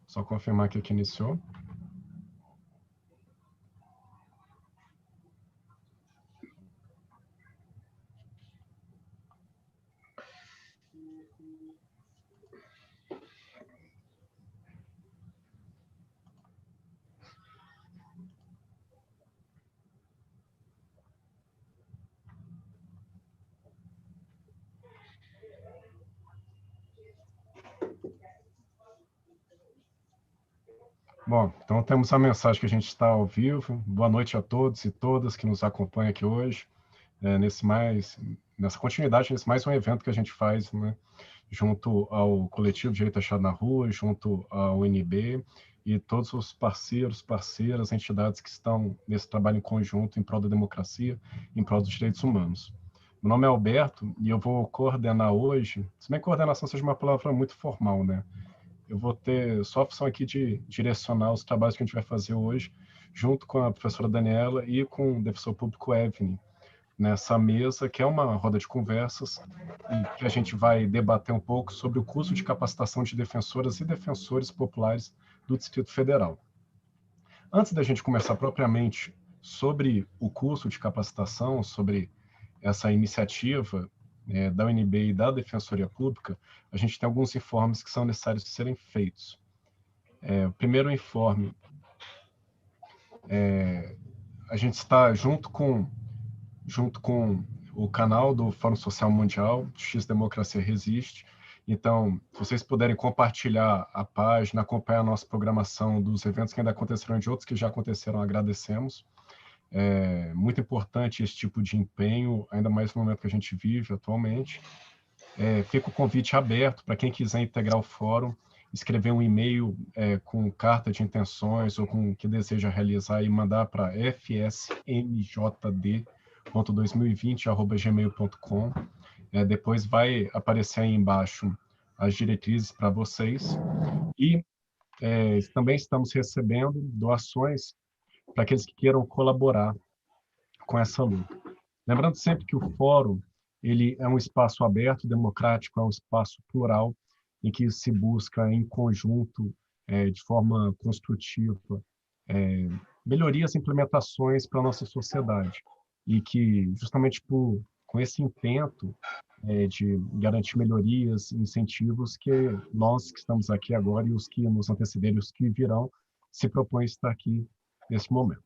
Só confirmar que aqui iniciou. Bom, então temos a mensagem que a gente está ao vivo. Boa noite a todos e todas que nos acompanham aqui hoje, nessa continuidade, nesse mais um evento que a gente faz, né, junto ao Coletivo Direito Achado na Rua, junto ao UNB e todos os parceiros, parceiras, entidades que estão nesse trabalho em conjunto em prol da democracia, em prol dos direitos humanos. Meu nome é Alberto e eu vou coordenar hoje, se bem que coordenação seja uma palavra muito formal, né? Eu vou ter só a opção aqui de direcionar os trabalhos que a gente vai fazer hoje, junto com a professora Daniela e com o defensor público Evne, nessa mesa, que é uma roda de conversas, e que a gente vai debater um pouco sobre o curso de capacitação de defensoras e defensores populares do Distrito Federal. Antes da gente começar propriamente sobre o curso de capacitação, sobre essa iniciativa da UNB e da Defensoria Pública, a gente tem alguns informes que são necessários de serem feitos. O primeiro informe, a gente está junto com o canal do Fórum Social Mundial, X Democracia Resiste. Então, se vocês puderem compartilhar a página, acompanhar a nossa programação dos eventos que ainda aconteceram e de outros que já aconteceram, agradecemos. É muito importante esse tipo de empenho, ainda mais no momento que a gente vive atualmente. Fica o convite aberto para quem quiser integrar o fórum, escrever um e-mail com carta de intenções ou com o que deseja realizar e mandar para fsmjd.2020@gmail.com. Depois vai aparecer aí embaixo as diretrizes para vocês. E também estamos recebendo doações para aqueles que queiram colaborar com essa luta. Lembrando sempre que o fórum ele é um espaço aberto, democrático, é um espaço plural, em que se busca em conjunto, de forma construtiva, melhorias e implementações para a nossa sociedade. E que, justamente com esse intento de garantir melhorias, incentivos, que nós que estamos aqui agora e os que nos antecederem, os que virão, se propõem a estar aqui nesse momento.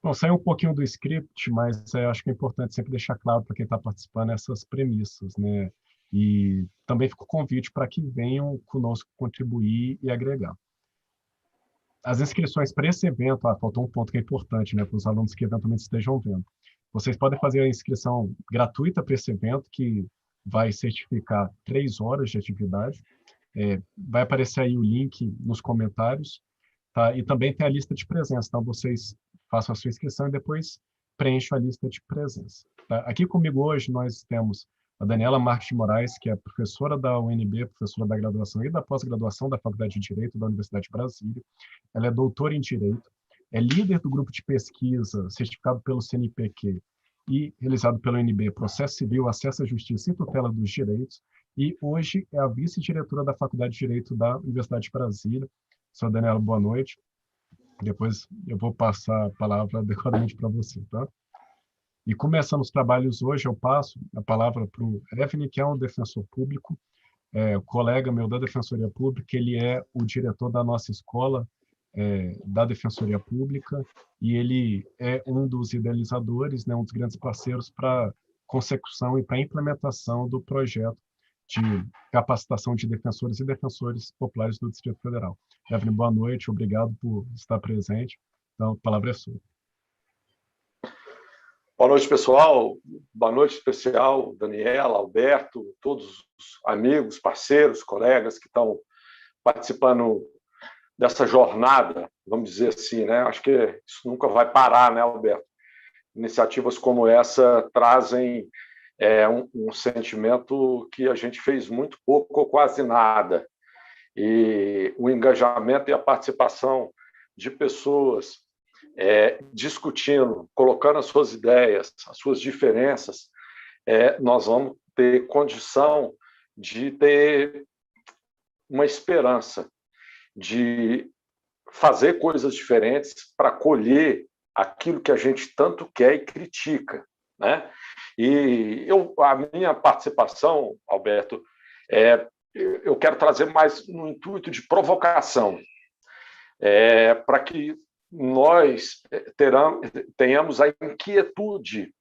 Bom, saiu um pouquinho do script, mas acho que é importante sempre deixar claro para quem está participando essas premissas, né? E também fica o convite para que venham conosco contribuir e agregar. As inscrições para esse evento, faltou um ponto que é importante, né, para os alunos que eventualmente estejam vendo. Vocês podem fazer a inscrição gratuita para esse evento, que vai certificar 3 horas de atividade. Vai aparecer aí o link nos comentários, tá? E também tem a lista de presença, então vocês façam a sua inscrição e depois preencham a lista de presença. Tá? Aqui comigo hoje nós temos a Daniela Marques de Moraes, que é professora da UNB, professora da graduação e da pós-graduação da Faculdade de Direito da Universidade de Brasília. Ela é doutora em Direito, é líder do grupo de pesquisa certificado pelo CNPq e realizado pela UNB, Processo Civil, Acesso à Justiça e Tutela dos Direitos, e hoje é a vice-diretora da Faculdade de Direito da Universidade de Brasília. Senhora Daniela, boa noite. Depois eu vou passar a palavra adequadamente para você, tá? E começando os trabalhos hoje, eu passo a palavra para o Evne, que é um defensor público, colega meu da Defensoria Pública, ele é o diretor da nossa escola da Defensoria Pública, e ele é um dos idealizadores, né, um dos grandes parceiros para a consecução e para a implementação do projeto de capacitação de defensores e defensores populares do Distrito Federal. Evne, boa noite, obrigado por estar presente. Então, a palavra é sua. Boa noite, pessoal. Boa noite especial, Daniela, Alberto, todos os amigos, parceiros, colegas que estão participando dessa jornada, vamos dizer assim, né? Acho que isso nunca vai parar, né, Alberto? Iniciativas como essa trazem um sentimento que a gente fez muito pouco ou quase nada. E o engajamento e a participação de pessoas discutindo, colocando as suas ideias, as suas diferenças, nós vamos ter condição de ter uma esperança. de fazer coisas diferentes para colher aquilo que a gente tanto quer e critica, né? E a minha participação, Alberto, eu quero trazer mais no intuito de provocação, para que nós tenhamos a inquietude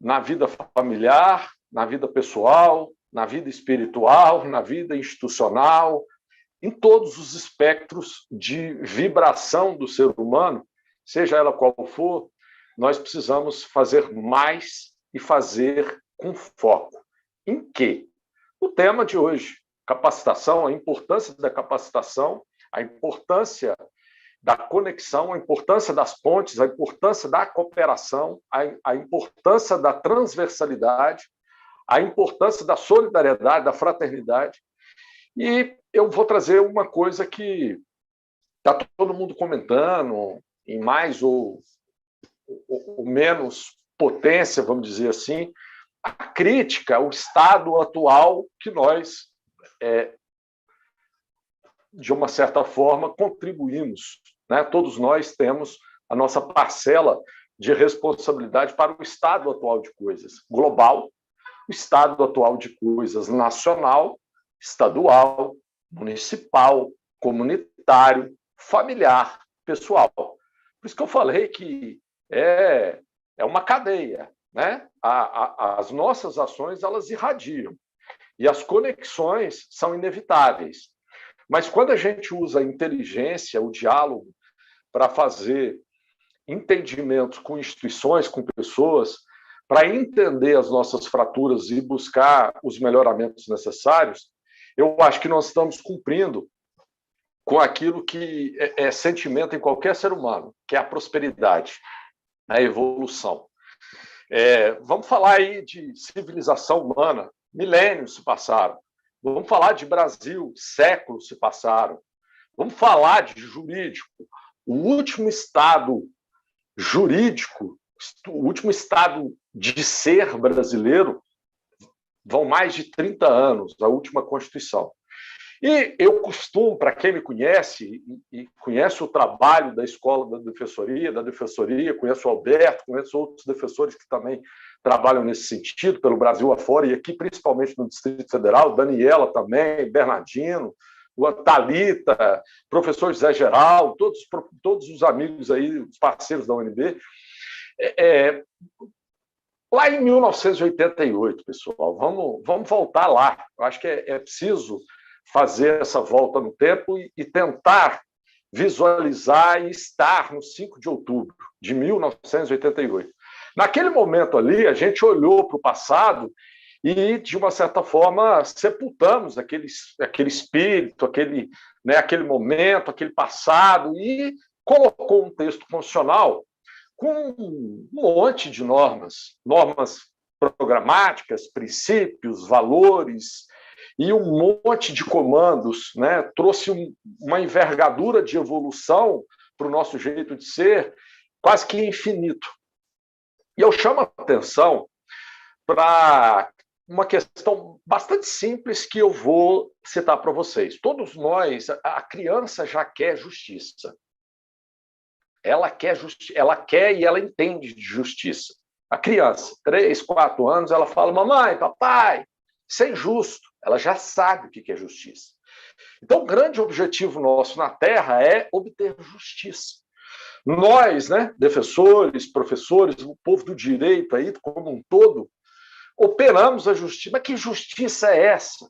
na vida familiar, na vida pessoal, na vida espiritual, na vida institucional, em todos os espectros de vibração do ser humano, seja ela qual for, nós precisamos fazer mais e fazer com foco. Em quê? O tema de hoje, capacitação, a importância da capacitação, a importância da conexão, a importância das pontes, a importância da cooperação, a importância da transversalidade, a importância da solidariedade, da fraternidade. E eu vou trazer uma coisa que está todo mundo comentando, em mais ou menos potência, vamos dizer assim, a crítica ao estado atual que nós, de uma certa forma, contribuímos, né? Todos nós temos a nossa parcela de responsabilidade para o estado atual de coisas global, o estado atual de coisas nacional, estadual, municipal, comunitário, familiar, pessoal. Por isso que eu falei que é uma cadeia, né? As nossas ações, elas irradiam, e as conexões são inevitáveis. Mas quando a gente usa a inteligência, o diálogo, para fazer entendimentos com instituições, com pessoas, para entender as nossas fraturas e buscar os melhoramentos necessários, eu acho que nós estamos cumprindo com aquilo que é sentimento em qualquer ser humano, que é a prosperidade, a evolução. Vamos falar aí de civilização humana, milênios se passaram. Vamos falar de Brasil, séculos se passaram. Vamos falar de jurídico. O último estado jurídico, o último estado de ser brasileiro, vão mais de 30 anos, a última Constituição. E eu costumo, para quem me conhece, e conhece o trabalho da Escola da Defensoria, conheço o Alberto, conheço outros defensores que também trabalham nesse sentido, pelo Brasil afora, e aqui principalmente no Distrito Federal, Daniela também, Bernardino, o Thalita, professor José Geral, todos os amigos aí, os parceiros da UNB. Lá em 1988, pessoal, vamos voltar lá. Eu acho que é preciso fazer essa volta no tempo e tentar visualizar e estar no 5 de outubro de 1988. Naquele momento ali, a gente olhou para o passado e, de uma certa forma, sepultamos aquele espírito, aquele momento, aquele passado, e colocou um texto constitucional com um monte de normas programáticas, princípios, valores, e um monte de comandos, né? Trouxe uma envergadura de evolução para o nosso jeito de ser, quase que infinito. E eu chamo a atenção para uma questão bastante simples que eu vou citar para vocês. Todos nós, a criança já quer justiça. Ela quer e ela entende de justiça. A criança, 3, 4 anos, ela fala: mamãe, papai, isso é injusto. Ela já sabe o que é justiça. Então, o grande objetivo nosso na Terra é obter justiça. Nós, né, defensores, professores, o povo do direito aí, como um todo, operamos a justiça. Mas que justiça é essa?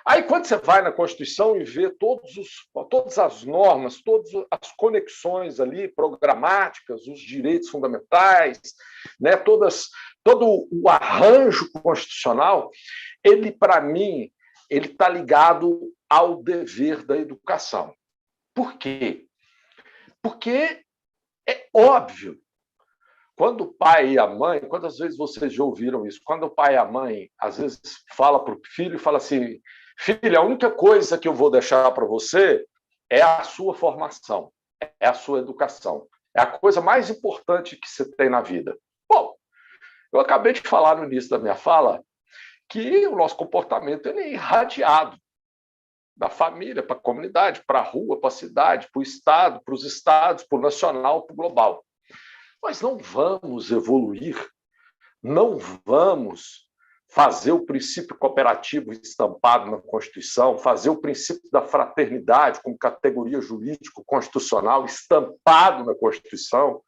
Aí, quando você vai na Constituição e vê todas as normas, todas as conexões ali programáticas, os direitos fundamentais, né, todo o arranjo constitucional, ele, para mim, ele está ligado ao dever da educação. Por quê? Porque é óbvio. Quando o pai e a mãe, quantas vezes vocês já ouviram isso? Quando o pai e a mãe, às vezes, fala para o filho e fala assim: filho, a única coisa que eu vou deixar para você é a sua formação, é a sua educação. É a coisa mais importante que você tem na vida. Bom, eu acabei de falar no início da minha fala que o nosso comportamento ele é irradiado da família para a comunidade, para a rua, para a cidade, para o Estado, para os estados, para o nacional, para o global. Nós não vamos evoluir, não vamos fazer o princípio cooperativo estampado na Constituição, fazer o princípio da fraternidade como categoria jurídico-constitucional estampado na Constituição,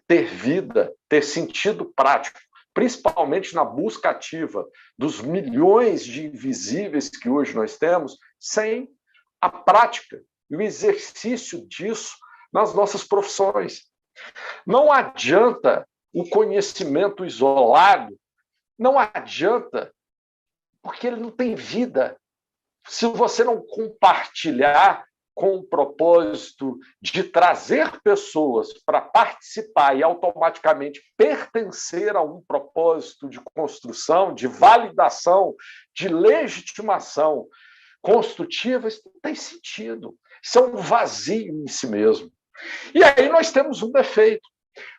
ter vida, ter sentido prático, principalmente na busca ativa dos milhões de invisíveis que hoje nós temos, sem a prática e o exercício disso nas nossas profissões. Não adianta o conhecimento isolado, não adianta, porque ele não tem vida. Se você não compartilhar com o propósito de trazer pessoas para participar e automaticamente pertencer a um propósito de construção, de validação, de legitimação construtiva, isso não tem sentido. Isso é um vazio em si mesmo. E aí nós temos um defeito,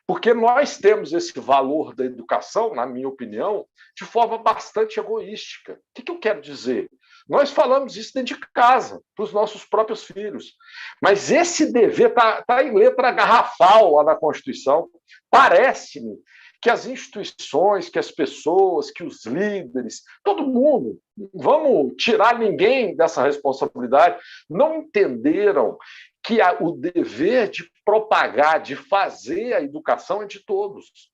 porque nós temos esse valor da educação, na minha opinião, de forma bastante egoística. O que eu quero dizer? Nós falamos isso dentro de casa, para os nossos próprios filhos. Mas esse dever está em letra garrafal lá na Constituição. Parece-me que as instituições, que as pessoas, que os líderes, todo mundo, vamos tirar ninguém dessa responsabilidade, não entenderam que o dever de propagar, de fazer a educação é de todos.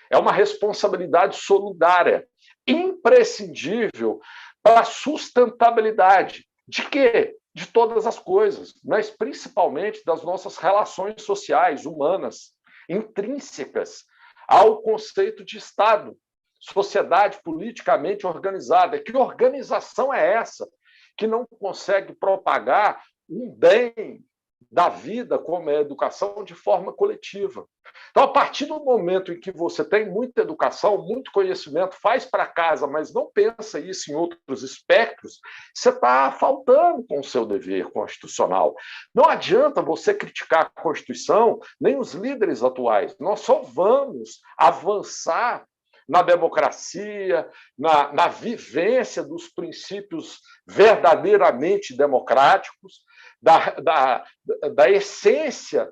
É uma responsabilidade solidária, imprescindível para a sustentabilidade. De quê? De todas as coisas, mas principalmente das nossas relações sociais, humanas, intrínsecas ao conceito de Estado, sociedade politicamente organizada. Que organização é essa que não consegue propagar um bem da vida, como é a educação, de forma coletiva? Então, a partir do momento em que você tem muita educação, muito conhecimento, faz para casa, mas não pensa isso em outros espectros, você está faltando com o seu dever constitucional. Não adianta você criticar a Constituição, nem os líderes atuais. Nós só vamos avançar na democracia, na vivência dos princípios verdadeiramente democráticos, da essência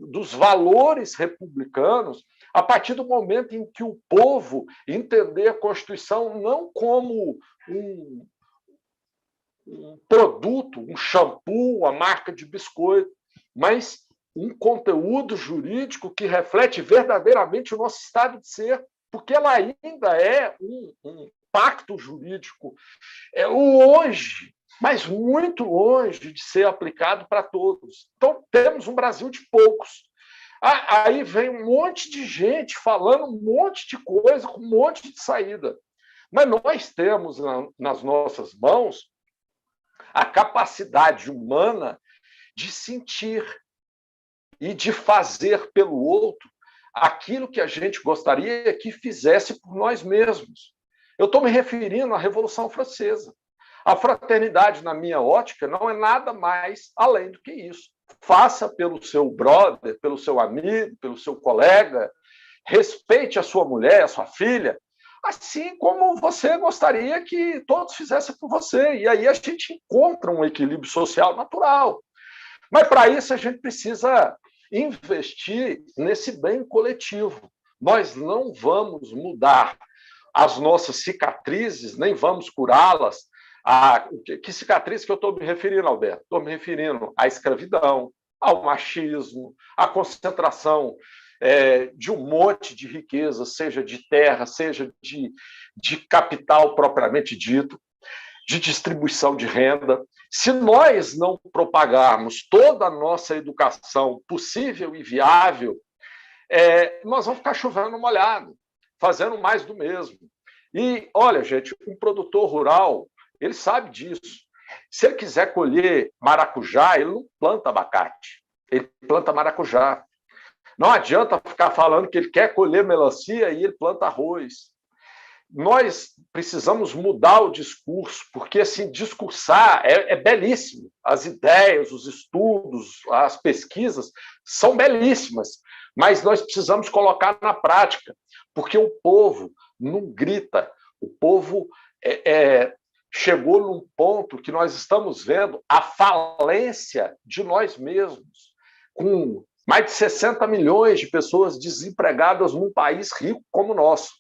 dos valores republicanos, a partir do momento em que o povo entender a Constituição não como um produto, um shampoo, uma marca de biscoito, mas um conteúdo jurídico que reflete verdadeiramente o nosso estado de ser, porque ela ainda é um pacto jurídico. É hoje, mas muito longe de ser aplicado para todos. Então, temos um Brasil de poucos. Aí vem um monte de gente falando um monte de coisa, com um monte de saída. Mas nós temos nas nossas mãos a capacidade humana de sentir e de fazer pelo outro aquilo que a gente gostaria que fizesse por nós mesmos. Eu estou me referindo à Revolução Francesa. A fraternidade, na minha ótica, não é nada mais além do que isso. Faça pelo seu brother, pelo seu amigo, pelo seu colega, respeite a sua mulher, a sua filha, assim como você gostaria que todos fizessem por você. E aí a gente encontra um equilíbrio social natural. Mas, para isso, a gente precisa investir nesse bem coletivo. Nós não vamos mudar as nossas cicatrizes, nem vamos curá-las. Que cicatriz que eu estou me referindo, Alberto? Estou me referindo à escravidão, ao machismo, à concentração de um monte de riqueza, seja de terra, seja de capital propriamente dito, de distribuição de renda. Se nós não propagarmos toda a nossa educação possível e viável, nós vamos ficar chovendo molhado, fazendo mais do mesmo. E, olha, gente, um produtor rural, ele sabe disso. Se ele quiser colher maracujá, ele não planta abacate, ele planta maracujá. Não adianta ficar falando que ele quer colher melancia e ele planta arroz. Nós precisamos mudar o discurso, porque assim, discursar é belíssimo. As ideias, os estudos, as pesquisas são belíssimas, mas nós precisamos colocar na prática, porque o povo não grita, o povo chegou num ponto que nós estamos vendo a falência de nós mesmos, com mais de 60 milhões de pessoas desempregadas num país rico como o nosso.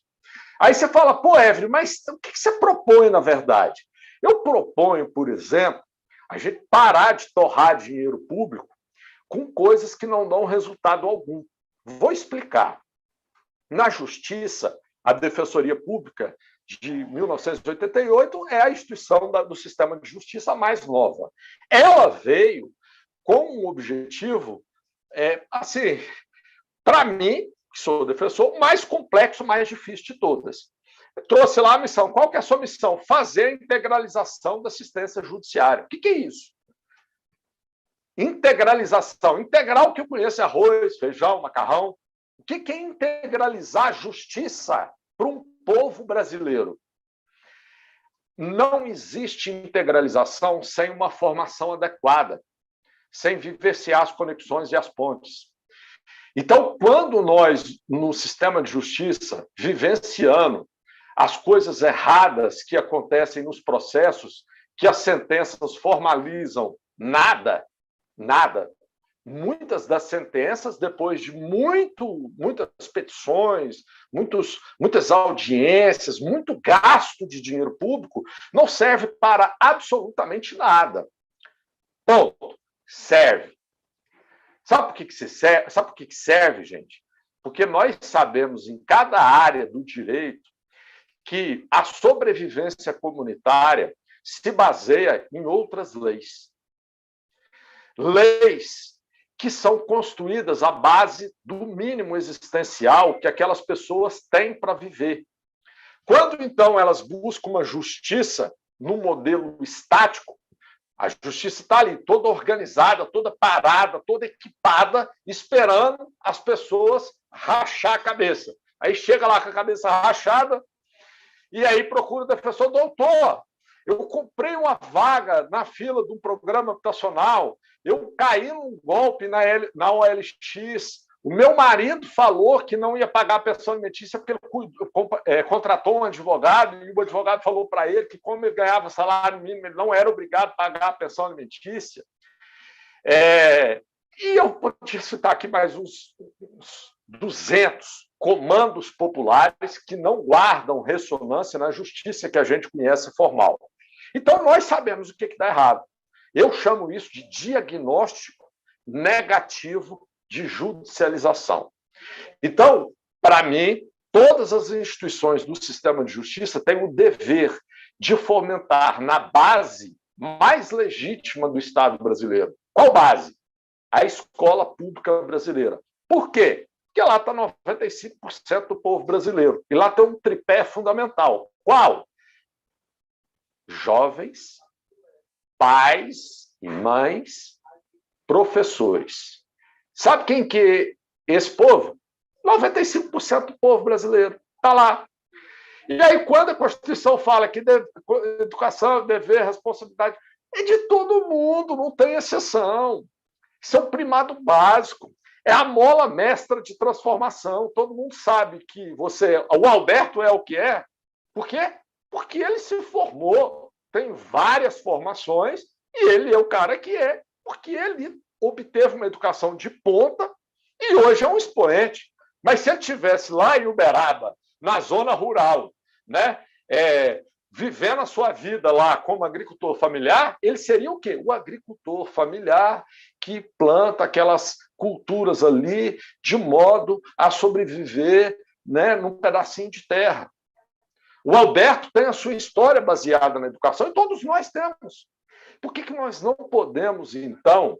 Aí você fala, pô, Évrio, mas o que você propõe, na verdade? Eu proponho, por exemplo, a gente parar de torrar dinheiro público com coisas que não dão resultado algum. Vou explicar. Na Justiça, a Defensoria Pública de 1988 é a instituição do sistema de justiça mais nova. Ela veio com um objetivo, assim, para mim, que sou defensor, mais complexo, mais difícil de todas. Eu trouxe lá a missão. Qual que é a sua missão? Fazer a integralização da assistência judiciária. O que é isso? Integralização. Integrar o que eu conheço é arroz, feijão, macarrão. O que é integralizar a justiça para um povo brasileiro? Não existe integralização sem uma formação adequada, sem vivenciar as conexões e as pontes. Então, quando nós, no sistema de justiça, vivenciando as coisas erradas que acontecem nos processos, que as sentenças formalizam nada, muitas das sentenças, depois de muitas petições, muitas audiências, muito gasto de dinheiro público, não serve para absolutamente nada. Ponto. Serve. Sabe por que serve, gente? Porque nós sabemos, em cada área do direito, que a sobrevivência comunitária se baseia em outras leis. Leis que são construídas à base do mínimo existencial que aquelas pessoas têm para viver. Quando, então, elas buscam uma justiça num modelo estático, a justiça está ali, toda organizada, toda parada, toda equipada, esperando as pessoas rachar a cabeça. Aí chega lá com a cabeça rachada e aí procura o defensor, doutor, eu comprei uma vaga na fila de um programa habitacional, eu caí num golpe na OLX, o meu marido falou que não ia pagar a pensão alimentícia porque ele contratou um advogado e o advogado falou para ele que, como ele ganhava salário mínimo, ele não era obrigado a pagar a pensão alimentícia. E eu podia citar aqui mais uns 200 comandos populares que não guardam ressonância na justiça que a gente conhece formal. Então, nós sabemos o que está errado. Eu chamo isso de diagnóstico negativo de judicialização. Então, para mim, todas as instituições do sistema de justiça têm o dever de fomentar na base mais legítima do Estado brasileiro. Qual base? A escola pública brasileira. Por quê? Porque lá está 95% do povo brasileiro. E lá tem um tripé fundamental. Qual? Jovens, pais e mães, professores. Sabe quem que é esse povo? 95% do povo brasileiro está lá. E aí, quando a Constituição fala que educação, dever, responsabilidade, é de todo mundo, não tem exceção. Isso é o primado básico. É a mola mestra de transformação. Todo mundo sabe que o Alberto é o que é. Por quê? Porque ele se formou, tem várias formações, e ele é o cara que é, porque ele obteve uma educação de ponta e hoje é um expoente. Mas se ele estivesse lá em Uberaba, na zona rural, né, vivendo a sua vida lá como agricultor familiar, ele seria o quê? O agricultor familiar que planta aquelas culturas ali de modo a sobreviver, né, num pedacinho de terra. O Alberto tem a sua história baseada na educação e todos nós temos. Por que nós não podemos, então,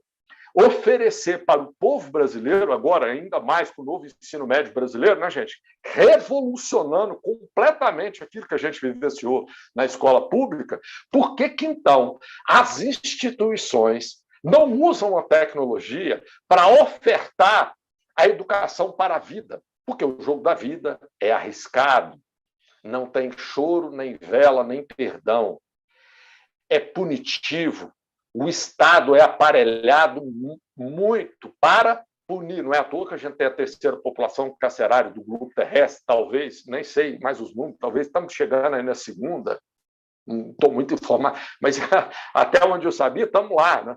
oferecer para o povo brasileiro, agora ainda mais com o novo ensino médio brasileiro, né, gente? Revolucionando completamente aquilo que a gente vivenciou na escola pública, por que então as instituições não usam a tecnologia para ofertar a educação para a vida? Porque o jogo da vida é arriscado, não tem choro, nem vela, nem perdão. É punitivo. O Estado é aparelhado muito para punir. Não é à toa que a gente tem a terceira população carcerária do globo terrestre, talvez, nem sei mais os números, talvez estamos chegando aí na segunda, não estou muito informado, mas até onde eu sabia, estamos lá, né?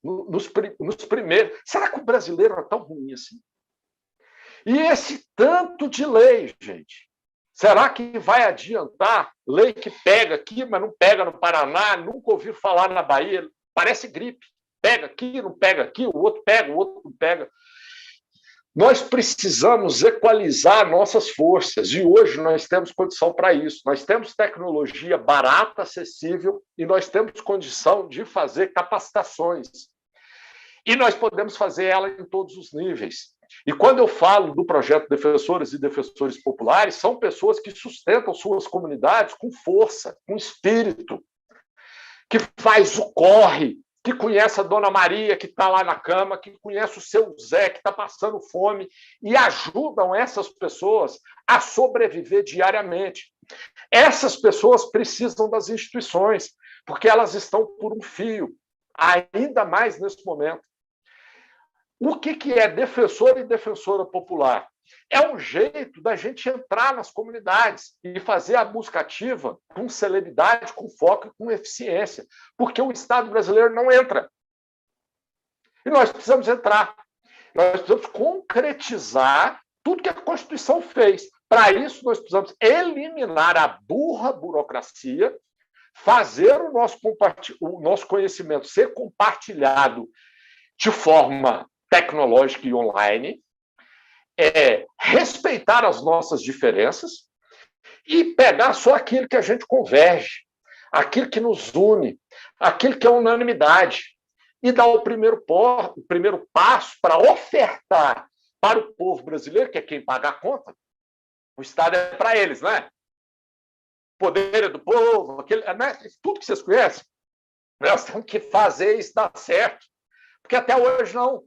Nos primeiros. Será que o brasileiro é tão ruim assim? E esse tanto de lei, gente, será que vai adiantar? Lei que pega aqui, mas não pega no Paraná, nunca ouvi falar na Bahia, parece gripe. Pega aqui, não pega aqui, o outro pega, o outro não pega. Nós precisamos equalizar nossas forças, e hoje nós temos condição para isso. Nós temos tecnologia barata, acessível, e nós temos condição de fazer capacitações. E nós podemos fazer ela em todos os níveis. E quando eu falo do projeto Defensoras e Defensores Populares, são pessoas que sustentam suas comunidades com força, com espírito, que faz o corre, que conhece a Dona Maria, que está lá na cama, que conhece o seu Zé, que está passando fome, e ajudam essas pessoas a sobreviver diariamente. Essas pessoas precisam das instituições, porque elas estão por um fio, ainda mais nesse momento. O que é defensor e defensora popular? É um jeito da gente entrar nas comunidades e fazer a busca ativa com celeridade, com foco e com eficiência, porque o Estado brasileiro não entra. E nós precisamos entrar. Nós precisamos concretizar tudo que a Constituição fez. Para isso, nós precisamos eliminar a burra burocracia, fazer o nosso conhecimento ser compartilhado de forma tecnológica e online, respeitar as nossas diferenças e pegar só aquilo que a gente converge, aquilo que nos une, aquilo que é unanimidade, e dar o primeiro passo para ofertar para o povo brasileiro, que é quem paga a conta. O Estado é para eles, né? O poder é do povo, né? Tudo que vocês conhecem. Nós temos que fazer isso dar certo. Porque até hoje não.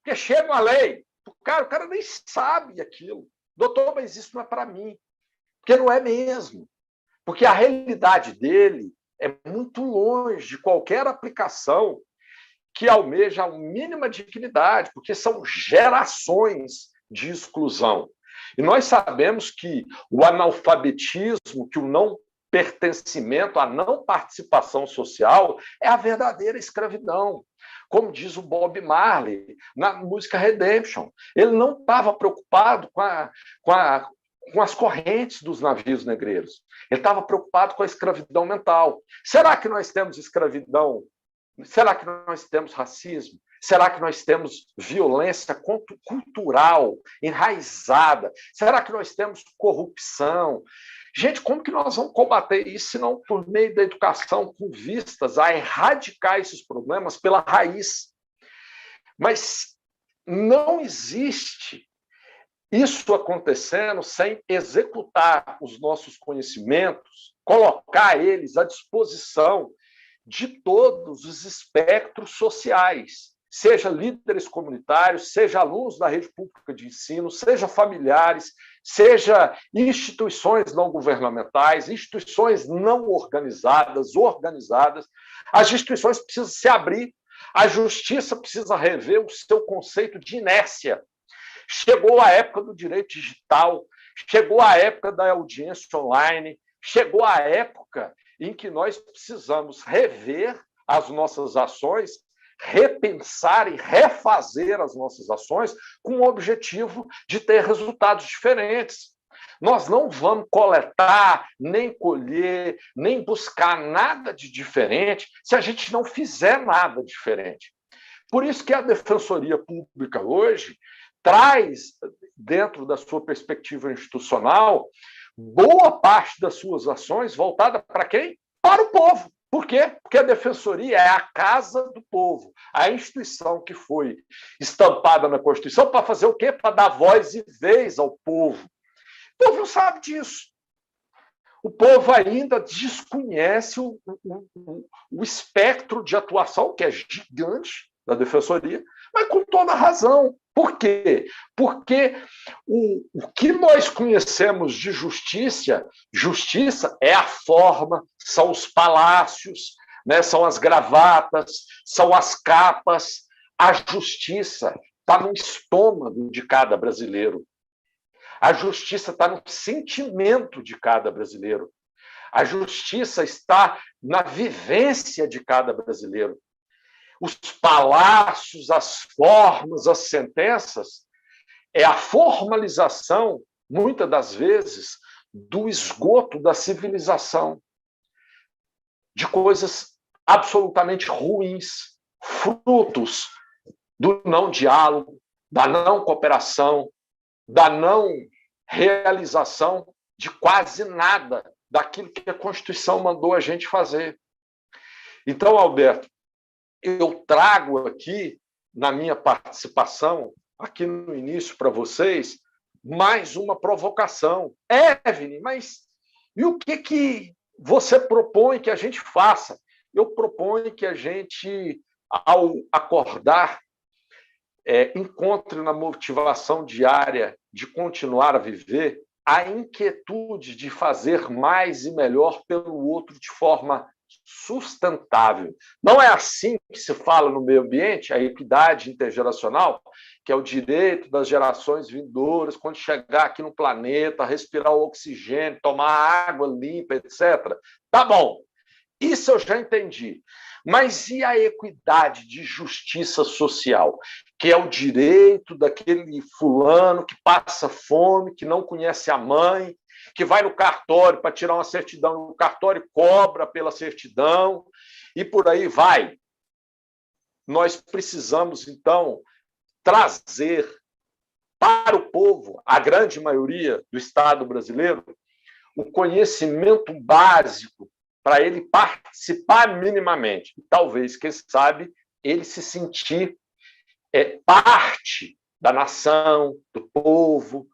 Porque chega uma lei, o cara nem sabe aquilo. Doutor, mas isso não é para mim. Porque não é mesmo. Porque a realidade dele é muito longe de qualquer aplicação que almeja a mínima dignidade, porque são gerações de exclusão. E nós sabemos que o analfabetismo, que o não pertencimento, a não participação social é a verdadeira escravidão. Como diz o Bob Marley na música Redemption, ele não estava preocupado com as correntes dos navios negreiros. Ele estava preocupado com a escravidão mental. Será que nós temos escravidão? Será que nós temos racismo? Será que nós temos violência cultural enraizada? Será que nós temos corrupção? Gente, como que nós vamos combater isso se não por meio da educação com vistas a erradicar esses problemas pela raiz? Mas não existe isso acontecendo sem executar os nossos conhecimentos, colocar eles à disposição de todos os espectros sociais, seja líderes comunitários, seja alunos da rede pública de ensino, seja familiares, seja instituições não governamentais, instituições não organizadas, organizadas. As instituições precisam se abrir, a justiça precisa rever o seu conceito de inércia. Chegou a época do direito digital, chegou a época da audiência online, chegou a época em que nós precisamos rever as nossas ações, repensar e refazer as nossas ações com o objetivo de ter resultados diferentes. Nós não vamos coletar, nem colher, nem buscar nada de diferente se a gente não fizer nada diferente. Por isso que a Defensoria Pública hoje traz, dentro da sua perspectiva institucional, boa parte das suas ações voltada para quem? Para o povo. Por quê? Porque a Defensoria é a casa do povo, a instituição que foi estampada na Constituição para fazer o quê? Para dar voz e vez ao povo. O povo não sabe disso. O povo ainda desconhece o espectro de atuação, que é gigante, da Defensoria, mas com toda razão. Por quê? Porque o que nós conhecemos de justiça é a forma, são os palácios, né? São as gravatas, são as capas. A justiça está no estômago de cada brasileiro. A justiça está no sentimento de cada brasileiro. A justiça está na vivência de cada brasileiro. Os palácios, as formas, as sentenças, é a formalização, muitas das vezes, do esgoto da civilização, de coisas absolutamente ruins, frutos do não diálogo, da não cooperação, da não realização de quase nada daquilo que a Constituição mandou a gente fazer. Então, Alberto, eu trago aqui, na minha participação, aqui no início para vocês, mais uma provocação. Evelyn, mas e o que você propõe que a gente faça? Eu proponho que a gente, ao acordar, encontre na motivação diária de continuar a viver a inquietude de fazer mais e melhor pelo outro de forma sustentável. Não é assim que se fala no meio ambiente, a equidade intergeracional, que é o direito das gerações vindouras, quando chegar aqui no planeta, respirar o oxigênio, tomar água limpa, etc. Tá bom, isso eu já entendi. Mas e a equidade de justiça social, que é o direito daquele fulano que passa fome, que não conhece a mãe, que vai no cartório para tirar uma certidão, no cartório cobra pela certidão, e por aí vai. Nós precisamos, então, trazer para o povo, a grande maioria do Estado brasileiro, o conhecimento básico para ele participar minimamente. E talvez, quem sabe, ele se sentir parte da nação, do povo,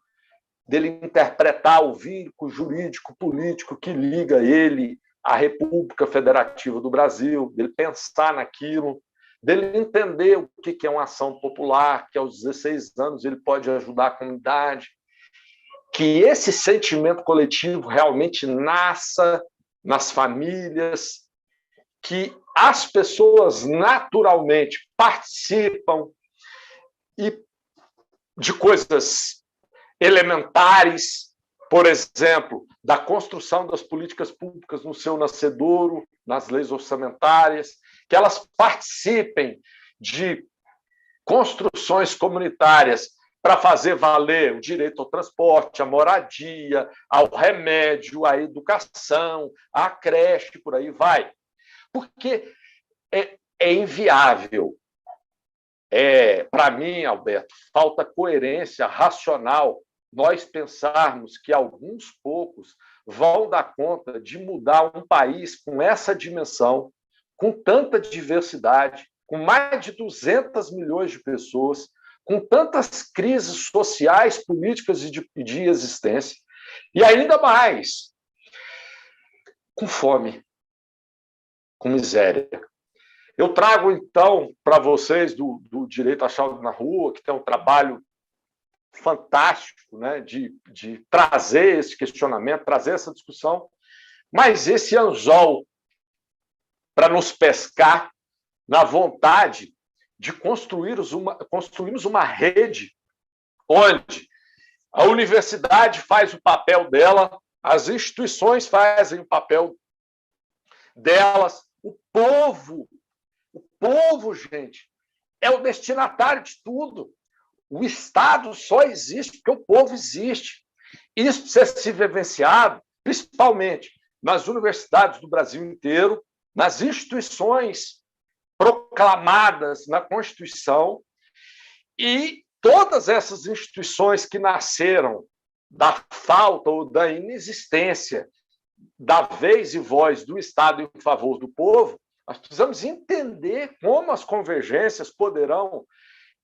dele interpretar o vínculo jurídico, político que liga ele à República Federativa do Brasil, dele pensar naquilo, dele entender o que é uma ação popular, que aos 16 anos ele pode ajudar a comunidade, que esse sentimento coletivo realmente nasça nas famílias, que as pessoas naturalmente participam e de coisas elementares, por exemplo, da construção das políticas públicas no seu nascedouro, nas leis orçamentárias, que elas participem de construções comunitárias para fazer valer o direito ao transporte, à moradia, ao remédio, à educação, à creche, por aí vai. Porque é inviável. Para mim, Alberto, falta coerência racional nós pensarmos que alguns poucos vão dar conta de mudar um país com essa dimensão, com tanta diversidade, com mais de 200 milhões de pessoas, com tantas crises sociais, políticas e de existência, e ainda mais, com fome, com miséria. Eu trago, então, para vocês do Direito Achado na Rua, que tem um trabalho fantástico, né, de trazer esse questionamento, trazer essa discussão, mas esse anzol para nos pescar na vontade de construirmos uma rede onde a universidade faz o papel dela, as instituições fazem o papel delas, o povo, gente, é o destinatário de tudo. O Estado só existe porque o povo existe. Isso precisa ser vivenciado, principalmente nas universidades do Brasil inteiro, nas instituições proclamadas na Constituição, e todas essas instituições que nasceram da falta ou da inexistência da vez e voz do Estado em favor do povo, nós precisamos entender como as convergências poderão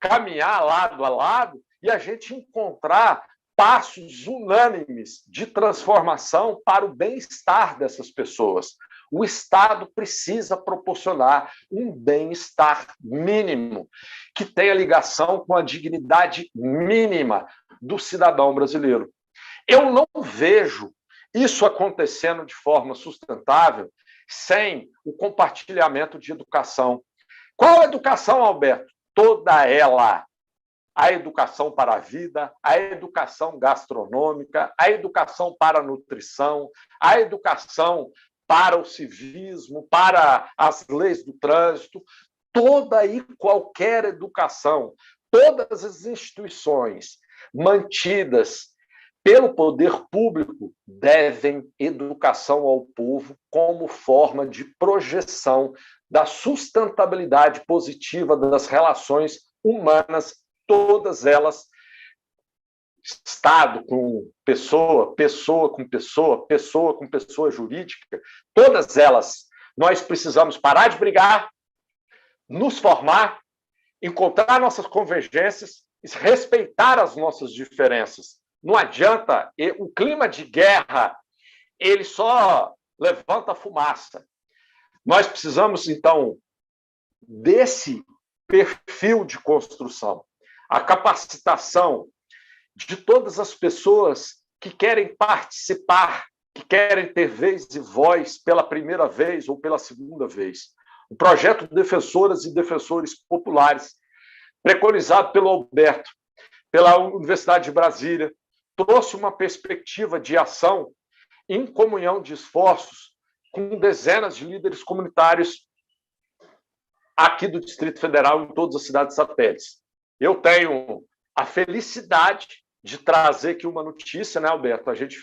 caminhar lado a lado e a gente encontrar passos unânimes de transformação para o bem-estar dessas pessoas. O Estado precisa proporcionar um bem-estar mínimo, que tenha ligação com a dignidade mínima do cidadão brasileiro. Eu não vejo isso acontecendo de forma sustentável sem o compartilhamento de educação. Qual educação, Alberto? Toda ela. a educação para a vida, a educação gastronômica, a educação para a nutrição, a educação para o civismo, para as leis do trânsito, toda e qualquer educação, todas as instituições mantidas pelo poder público devem educação ao povo como forma de projeção da sustentabilidade positiva das relações humanas, todas elas, Estado com pessoa, pessoa com pessoa, pessoa com pessoa jurídica, todas elas, nós precisamos parar de brigar, nos formar, encontrar nossas convergências, respeitar as nossas diferenças. Não adianta, o clima de guerra, ele só levanta fumaça. Nós precisamos, então, desse perfil de construção, a capacitação de todas as pessoas que querem participar, que querem ter vez e voz pela primeira vez ou pela segunda vez. O projeto Defensoras e Defensores Populares, preconizado pelo Alberto, pela Universidade de Brasília, trouxe uma perspectiva de ação em comunhão de esforços com dezenas de líderes comunitários aqui do Distrito Federal, em todas as cidades satélites. Eu tenho a felicidade de trazer aqui uma notícia, né, Alberto? A gente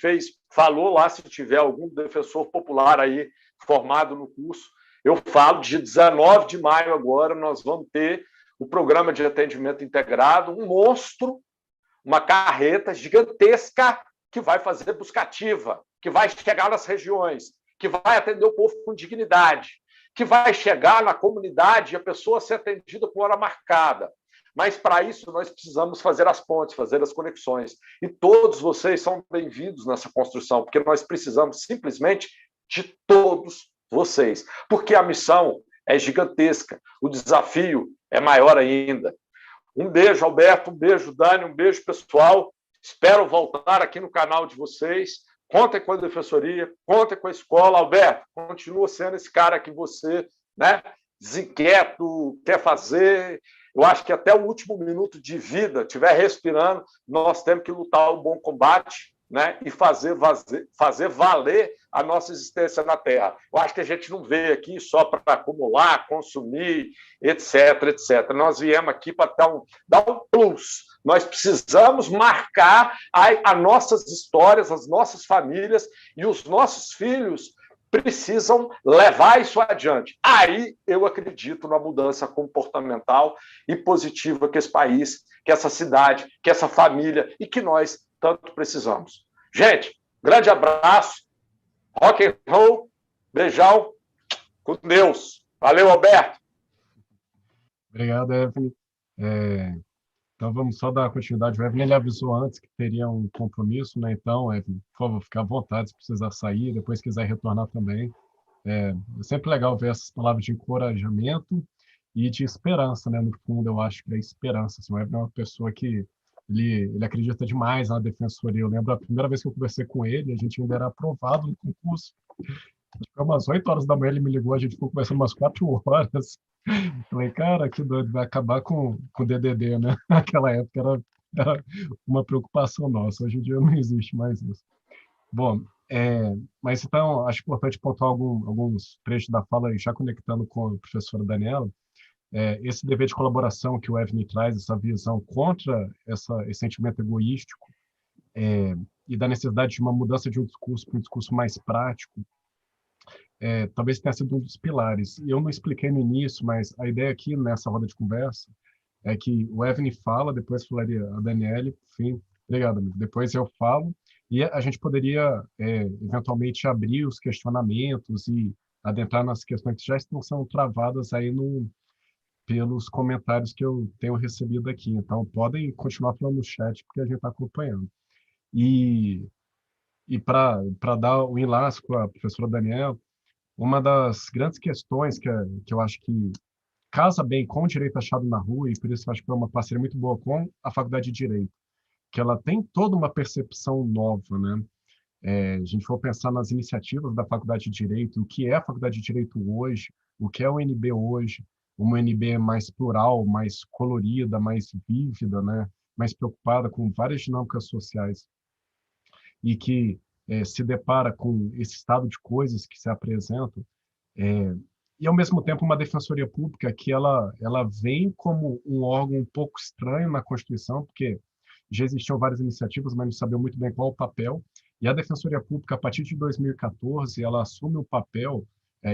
falou lá, se tiver algum defensor popular aí formado no curso, eu falo, dia 19 de maio agora, nós vamos ter o programa de atendimento integrado, um monstro, uma carreta gigantesca que vai fazer busca ativa, que vai chegar nas regiões, que vai atender o povo com dignidade, que vai chegar na comunidade e a pessoa ser atendida com hora marcada. Mas, para isso, nós precisamos fazer as pontes, fazer as conexões. E todos vocês são bem-vindos nessa construção, porque nós precisamos simplesmente de todos vocês. Porque a missão é gigantesca, o desafio é maior ainda. Um beijo, Alberto, um beijo, Dani, um beijo, pessoal. Espero voltar aqui no canal de vocês. Contem com a Defensoria, contem com a escola. Alberto, continua sendo esse cara que você, né, desinquieto, quer fazer. Eu acho que até o último minuto de vida, estiver respirando, nós temos que lutar o bom combate, né, e fazer valer a nossa existência na Terra. Eu acho que a gente não veio aqui só para acumular, consumir, etc, etc. Nós viemos aqui para dar um plus. Nós precisamos marcar as nossas histórias, as nossas famílias, e os nossos filhos precisam levar isso adiante. Aí eu acredito na mudança comportamental e positiva que esse país, que essa cidade, que essa família e que nós tanto precisamos. Gente, grande abraço, rock and roll, beijão, com Deus. Valeu, Alberto. Obrigado, Evelyn. Então, vamos só dar continuidade. O Evelyn, ele avisou antes que teria um compromisso, né? Então, Evelyn, por favor, fique à vontade se precisar sair, depois quiser retornar também. É sempre legal ver essas palavras de encorajamento e de esperança, né? No fundo, eu acho que é esperança. Assim, o Evelyn é uma pessoa que ele acredita demais na defensoria. Eu lembro a primeira vez que eu conversei com ele, a gente ainda era aprovado no concurso. Foi umas 8 horas da manhã, ele me ligou, a gente ficou conversando umas 4 horas. Falei, cara, que doido, vai acabar com o DDD, né? Naquela época era uma preocupação nossa, hoje em dia não existe mais isso. Bom, mas então, acho importante pontuar alguns trechos da fala, já conectando com a professora Daniela, esse dever de colaboração que o Evelyn traz, essa visão contra esse sentimento egoístico, e da necessidade de uma mudança de um discurso para um discurso mais prático, talvez tenha sido um dos pilares. Eu não expliquei no início, mas a ideia aqui nessa roda de conversa é que o Evelyn fala, depois falaria a Daniele, enfim, obrigado, amigo. Depois eu falo, e a gente poderia, eventualmente, abrir os questionamentos e adentrar nas questões que já estão sendo travadas aí pelos comentários que eu tenho recebido aqui. Então, podem continuar falando no chat, porque a gente está acompanhando. E para dar o enlace com a professora Daniela, uma das grandes questões que eu acho que casa bem com o direito achado na rua, e por isso eu acho que é uma parceria muito boa com a Faculdade de Direito, que ela tem toda uma percepção nova, né? A gente for pensar nas iniciativas da Faculdade de Direito, o que é a Faculdade de Direito hoje, o que é o UNB hoje, uma UNB mais plural, mais colorida, mais vívida, né? mais preocupada com várias dinâmicas sociais e que se depara com esse estado de coisas que se apresentam, e ao mesmo tempo uma defensoria pública que ela vem como um órgão um pouco estranho na Constituição, porque já existiam várias iniciativas, mas não sabia muito bem qual o papel. E a Defensoria Pública, a partir de 2014, ela assume o papel,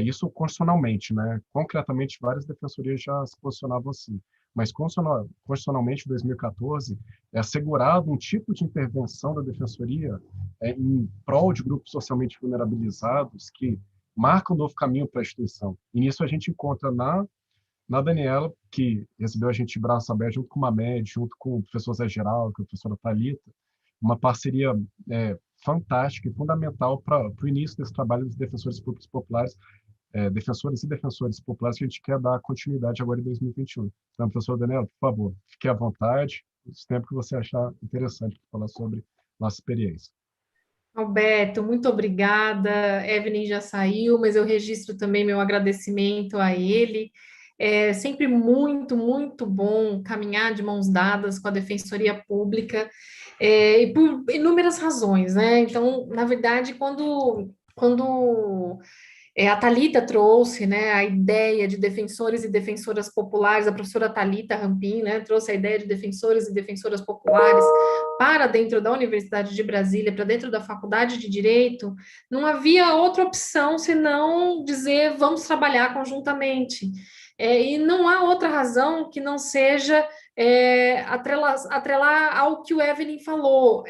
isso constitucionalmente, né? Concretamente, várias defensorias já se posicionavam assim. Mas constitucionalmente, em 2014, é assegurado um tipo de intervenção da Defensoria em prol de grupos socialmente vulnerabilizados que marcam um novo caminho para a instituição. E nisso a gente encontra na Daniela, que recebeu a gente de braço aberto, junto com o Mamed, junto com o professor Zé Geraldo, com a professora Thalita, uma parceria fantástica e fundamental para o início desse trabalho dos defensores públicos populares, defensores e defensores populares, que a gente quer dar continuidade agora em 2021. Então, professor Daniela, por favor, fique à vontade, o tempo que você achar interessante para falar sobre nossa experiência. Alberto, muito obrigada. Evelyn já saiu, mas eu registro também meu agradecimento a ele. É sempre muito, muito bom caminhar de mãos dadas com a Defensoria Pública, e por inúmeras razões, né? Então, na verdade, quando a Thalita trouxe, né, a ideia de defensores e defensoras populares, a professora Thalita Rampin, né, trouxe a ideia de defensores e defensoras populares para dentro da Universidade de Brasília, para dentro da Faculdade de Direito, não havia outra opção senão dizer vamos trabalhar conjuntamente. E não há outra razão que não seja atrelar ao que o Evelyn falou,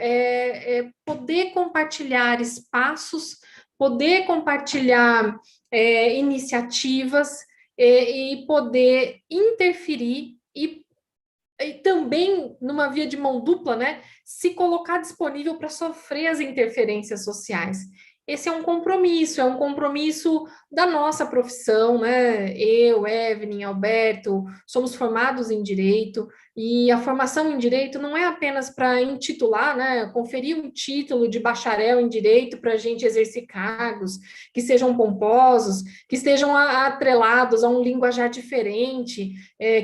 poder compartilhar espaços, poder compartilhar iniciativas e poder interferir e também, numa via de mão dupla, né, se colocar disponível para sofrer as interferências sociais. Esse é um compromisso da nossa profissão, né? Eu, Evelyn, Alberto, somos formados em Direito, e a formação em Direito não é apenas para intitular, né? Conferir um título de bacharel em Direito para a gente exercer cargos que sejam pomposos, que estejam atrelados a um linguajar diferente,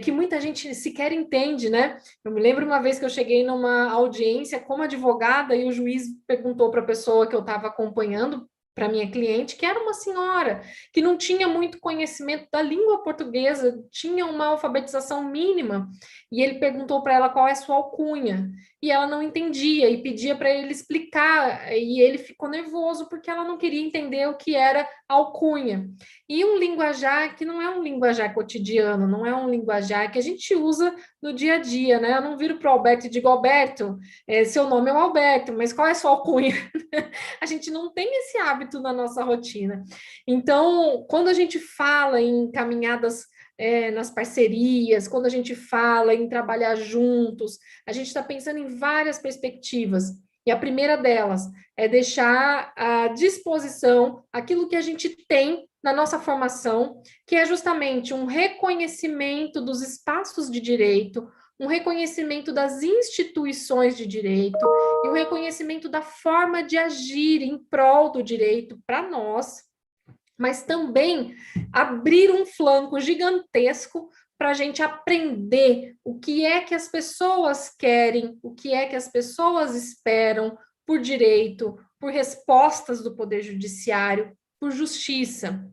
que muita gente sequer entende, né? Eu me lembro uma vez que eu cheguei numa audiência como advogada e o juiz perguntou para a pessoa que eu estava acompanhando, para minha cliente, que era uma senhora que não tinha muito conhecimento da língua portuguesa, tinha uma alfabetização mínima, e ele perguntou para ela qual é a sua alcunha, e ela não entendia, e pedia para ele explicar, e ele ficou nervoso porque ela não queria entender o que era alcunha. E um linguajar que não é um linguajar cotidiano, não é um linguajar que a gente usa no dia a dia, né? Eu não viro para o Alberto e digo, Alberto, seu nome é o Alberto, mas qual é a sua alcunha? A gente não tem esse hábito na nossa rotina. Então, quando a gente fala em caminhadas nas parcerias, quando a gente fala em trabalhar juntos, a gente está pensando em várias perspectivas. E a primeira delas é deixar à disposição aquilo que a gente tem na nossa formação, que é justamente um reconhecimento dos espaços de direito, um reconhecimento das instituições de direito e um reconhecimento da forma de agir em prol do direito para nós, mas também abrir um flanco gigantesco para a gente aprender o que é que as pessoas querem, o que é que as pessoas esperam por direito, por respostas do Poder Judiciário, por justiça.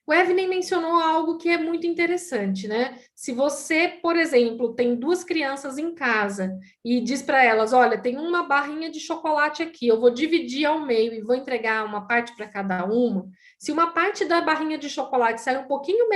O Evelyn mencionou algo que é muito interessante, né? Se você, por exemplo, tem duas crianças em casa e diz para elas, olha, tem uma barrinha de chocolate aqui, eu vou dividir ao meio e vou entregar uma parte para cada uma. Se uma parte da barrinha de chocolate sai um pouquinho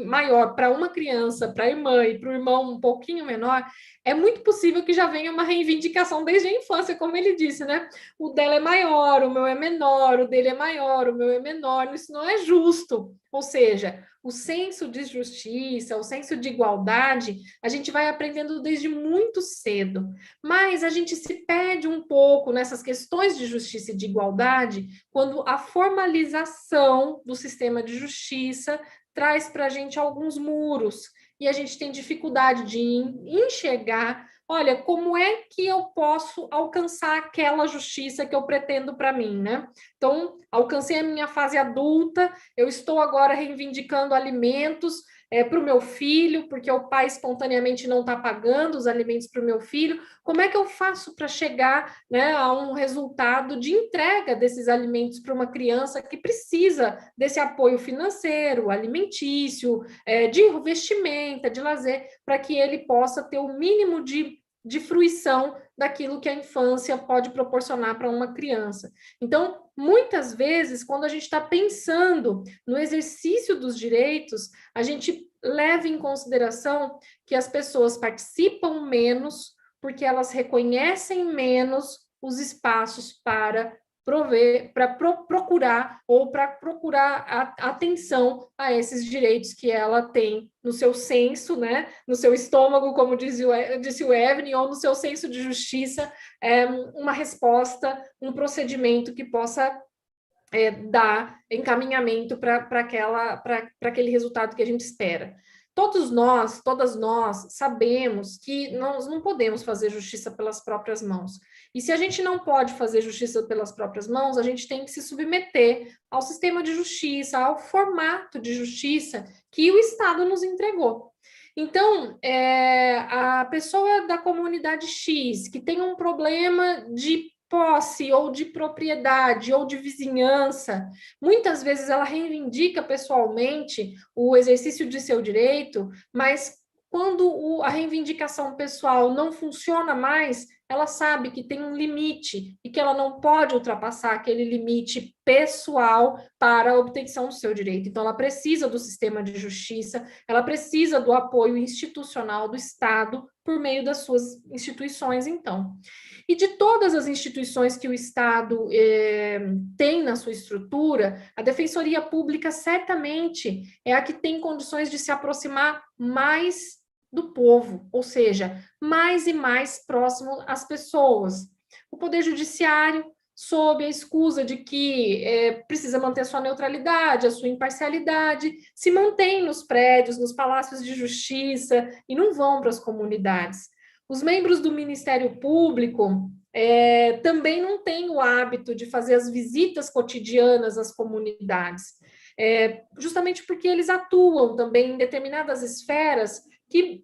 maior para uma criança, para a irmã e para o irmão um pouquinho menor, é muito possível que já venha uma reivindicação desde a infância, como ele disse, né? O dela é maior, o meu é menor, o dele é maior, o meu é menor, isso não é justo. Ou seja, o senso de justiça, o senso de igualdade, a gente vai aprendendo desde muito cedo, mas a gente se perde um pouco nessas questões de justiça e de igualdade quando a formalização do sistema de justiça traz para a gente alguns muros e a gente tem dificuldade de enxergar, olha, como é que eu posso alcançar aquela justiça que eu pretendo para mim, né? Então, alcancei a minha fase adulta, eu estou agora reivindicando alimentos, para o meu filho, porque o pai espontaneamente não está pagando os alimentos para o meu filho. Como é que eu faço para chegar, né, a um resultado de entrega desses alimentos para uma criança que precisa desse apoio financeiro, alimentício, de vestimenta, de lazer, para que ele possa ter o mínimo de fruição daquilo que a infância pode proporcionar para uma criança. Então, muitas vezes, quando a gente está pensando no exercício dos direitos, a gente leva em consideração que as pessoas participam menos porque elas reconhecem menos os espaços para procurar ou para procurar atenção a esses direitos que ela tem no seu senso, né, no seu estômago, como disse o Evelyn, ou no seu senso de justiça, uma resposta, um procedimento que possa dar encaminhamento para aquele resultado que a gente espera. Todas nós sabemos que nós não podemos fazer justiça pelas próprias mãos. E se a gente não pode fazer justiça pelas próprias mãos, a gente tem que se submeter ao sistema de justiça, ao formato de justiça que o Estado nos entregou. Então, a pessoa da comunidade X que tem um problema de posse ou de propriedade ou de vizinhança, muitas vezes ela reivindica pessoalmente o exercício de seu direito, mas quando a reivindicação pessoal não funciona mais, ela sabe que tem um limite e que ela não pode ultrapassar aquele limite pessoal para a obtenção do seu direito. Então, ela precisa do sistema de justiça, ela precisa do apoio institucional do Estado por meio das suas instituições, então. E de todas as instituições que o Estado tem na sua estrutura, a Defensoria Pública certamente é a que tem condições de se aproximar mais do povo, ou seja, mais e mais próximo às pessoas. O Poder Judiciário, sob a escusa de que precisa manter sua neutralidade, a sua imparcialidade, se mantém nos prédios, nos palácios de justiça e não vão para as comunidades. Os membros do Ministério Público também não têm o hábito de fazer as visitas cotidianas às comunidades, justamente porque eles atuam também em determinadas esferas que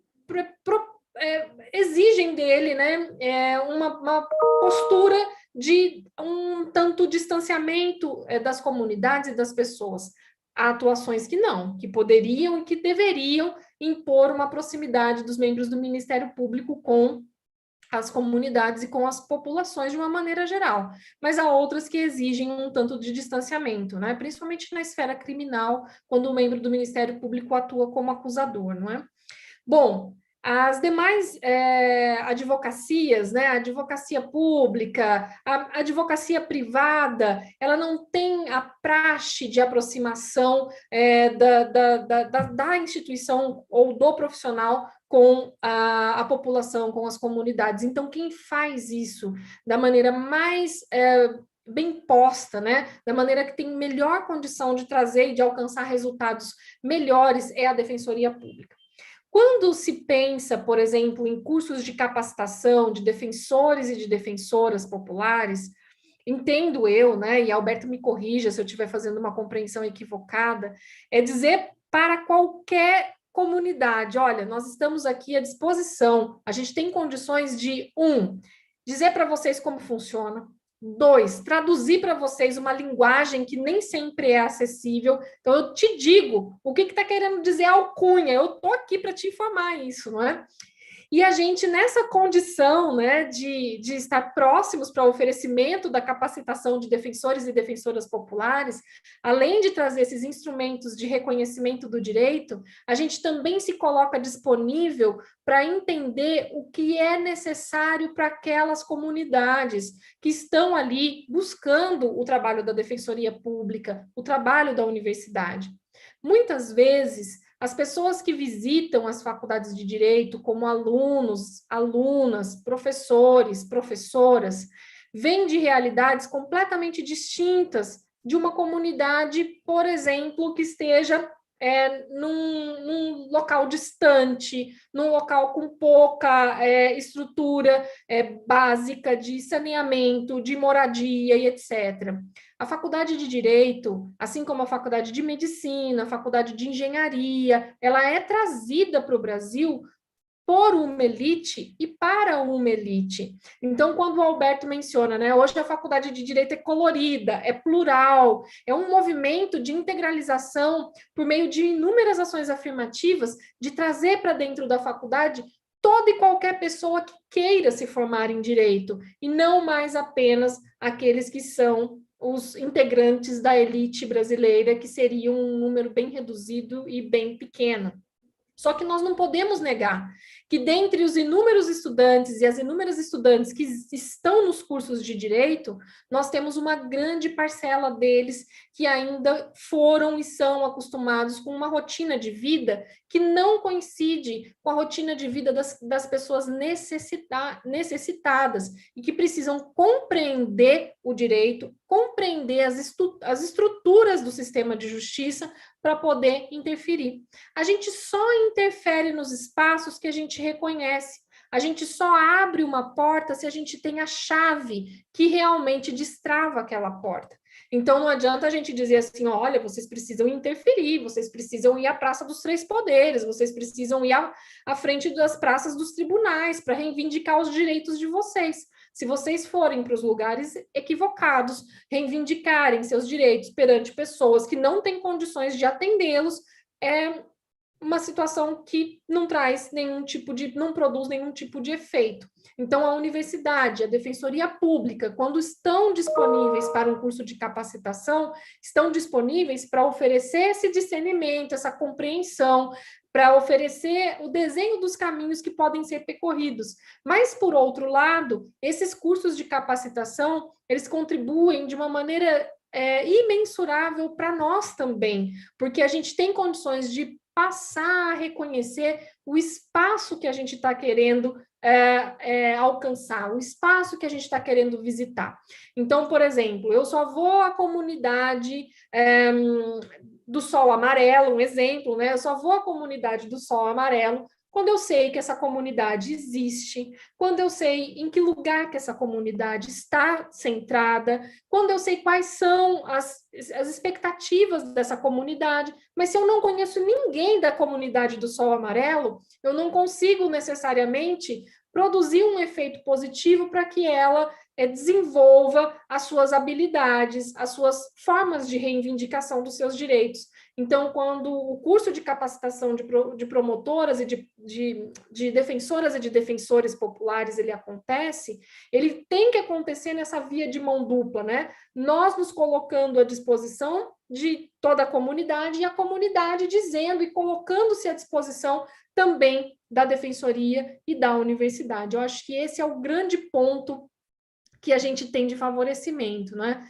exigem dele, né, uma postura de um tanto distanciamento das comunidades e das pessoas. Há atuações que não, que poderiam e que deveriam impor uma proximidade dos membros do Ministério Público com as comunidades e com as populações de uma maneira geral, mas há outras que exigem um tanto de distanciamento, né? Principalmente na esfera criminal, quando o membro do Ministério Público atua como acusador, não é? Bom, as demais advocacias, né, a advocacia pública, a advocacia privada, ela não tem a praxe de aproximação da instituição ou do profissional com a população, com as comunidades. Então, quem faz isso da maneira mais bem posta, né, da maneira que tem melhor condição de trazer e de alcançar resultados melhores é a Defensoria Pública. Quando se pensa, por exemplo, em cursos de capacitação de defensores e de defensoras populares, entendo eu, né, e Alberto me corrija se eu estiver fazendo uma compreensão equivocada, é dizer para qualquer comunidade, olha, nós estamos aqui à disposição, a gente tem condições de, dizer para vocês como funciona, 2, traduzir para vocês uma linguagem que nem sempre é acessível. Então, eu te digo o que está querendo dizer a alcunha. Eu estou aqui para te informar isso, não é? E a gente, nessa condição, né, de estar próximos para o oferecimento da capacitação de defensores e defensoras populares, além de trazer esses instrumentos de reconhecimento do direito, a gente também se coloca disponível para entender o que é necessário para aquelas comunidades que estão ali buscando o trabalho da Defensoria Pública, o trabalho da universidade. Muitas vezes, as pessoas que visitam as faculdades de direito, como alunos, alunas, professores, professoras, vêm de realidades completamente distintas de uma comunidade, por exemplo, que esteja num local distante, num local com pouca estrutura básica de saneamento, de moradia e etc. A faculdade de Direito, assim como a faculdade de Medicina, a faculdade de Engenharia, ela é trazida para o Brasil por uma elite e para uma elite. Então, quando o Alberto menciona, né, hoje a faculdade de Direito é colorida, é plural, é um movimento de integralização por meio de inúmeras ações afirmativas, de trazer para dentro da faculdade toda e qualquer pessoa que queira se formar em Direito, e não mais apenas aqueles que são os integrantes da elite brasileira, que seria um número bem reduzido e bem pequeno. Só que nós não podemos negar que, dentre os inúmeros estudantes e as inúmeras estudantes que estão nos cursos de direito, nós temos uma grande parcela deles que ainda foram e são acostumados com uma rotina de vida que não coincide com a rotina de vida das pessoas necessitadas e que precisam compreender o direito, compreender as estruturas do sistema de justiça para poder interferir. A gente só interfere nos espaços que a gente reconhece. A gente só abre uma porta se a gente tem a chave que realmente destrava aquela porta. Então, não adianta a gente dizer assim, olha, vocês precisam interferir, vocês precisam ir à Praça dos Três Poderes, vocês precisam ir à frente das praças dos tribunais para reivindicar os direitos de vocês. Se vocês forem para os lugares equivocados, reivindicarem seus direitos perante pessoas que não têm condições de atendê-los, é uma situação que não traz não produz nenhum tipo de efeito. Então, a universidade, a defensoria pública, quando estão disponíveis para um curso de capacitação, estão disponíveis para oferecer esse discernimento, essa compreensão, para oferecer o desenho dos caminhos que podem ser percorridos. Mas, por outro lado, esses cursos de capacitação, eles contribuem de uma maneira imensurável para nós também, porque a gente tem condições de passar a reconhecer o espaço que a gente está querendo alcançar, o espaço que a gente está querendo visitar. Então, por exemplo, eu só vou à comunidade do Sol Amarelo, um exemplo, né? Eu só vou à comunidade do Sol Amarelo quando eu sei que essa comunidade existe, quando eu sei em que lugar que essa comunidade está centrada, quando eu sei quais são as expectativas dessa comunidade, mas se eu não conheço ninguém da comunidade do Sol Amarelo, eu não consigo necessariamente produzir um efeito positivo para que ela desenvolva as suas habilidades, as suas formas de reivindicação dos seus direitos. Então, quando o curso de capacitação de promotoras e de defensoras e de defensores populares ele acontece, ele tem que acontecer nessa via de mão dupla, né? Nós nos colocando à disposição de toda a comunidade e a comunidade dizendo e colocando-se à disposição também da defensoria e da universidade. Eu acho que esse é o grande ponto que a gente tem de favorecimento, né?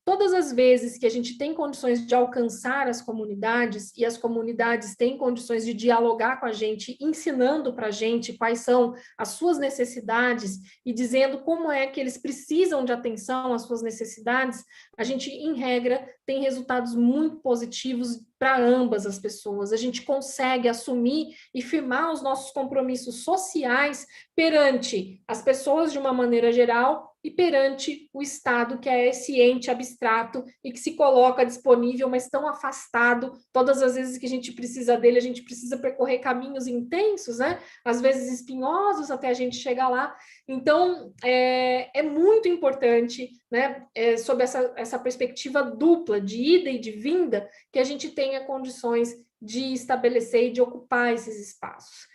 Todas as vezes que a gente tem condições de alcançar as comunidades e as comunidades têm condições de dialogar com a gente, ensinando para a gente quais são as suas necessidades e dizendo como é que eles precisam de atenção às suas necessidades, a gente, em regra, tem resultados muito positivos para ambas as pessoas. A gente consegue assumir e firmar os nossos compromissos sociais perante as pessoas de uma maneira geral e perante o Estado, que é esse ente abstrato e que se coloca disponível, mas tão afastado. Todas as vezes que a gente precisa dele, a gente precisa percorrer caminhos intensos, né? Às vezes espinhosos até a gente chegar lá. Então, é muito importante, né, sob essa perspectiva dupla de ida e de vinda, que a gente tenha condições de estabelecer e de ocupar esses espaços.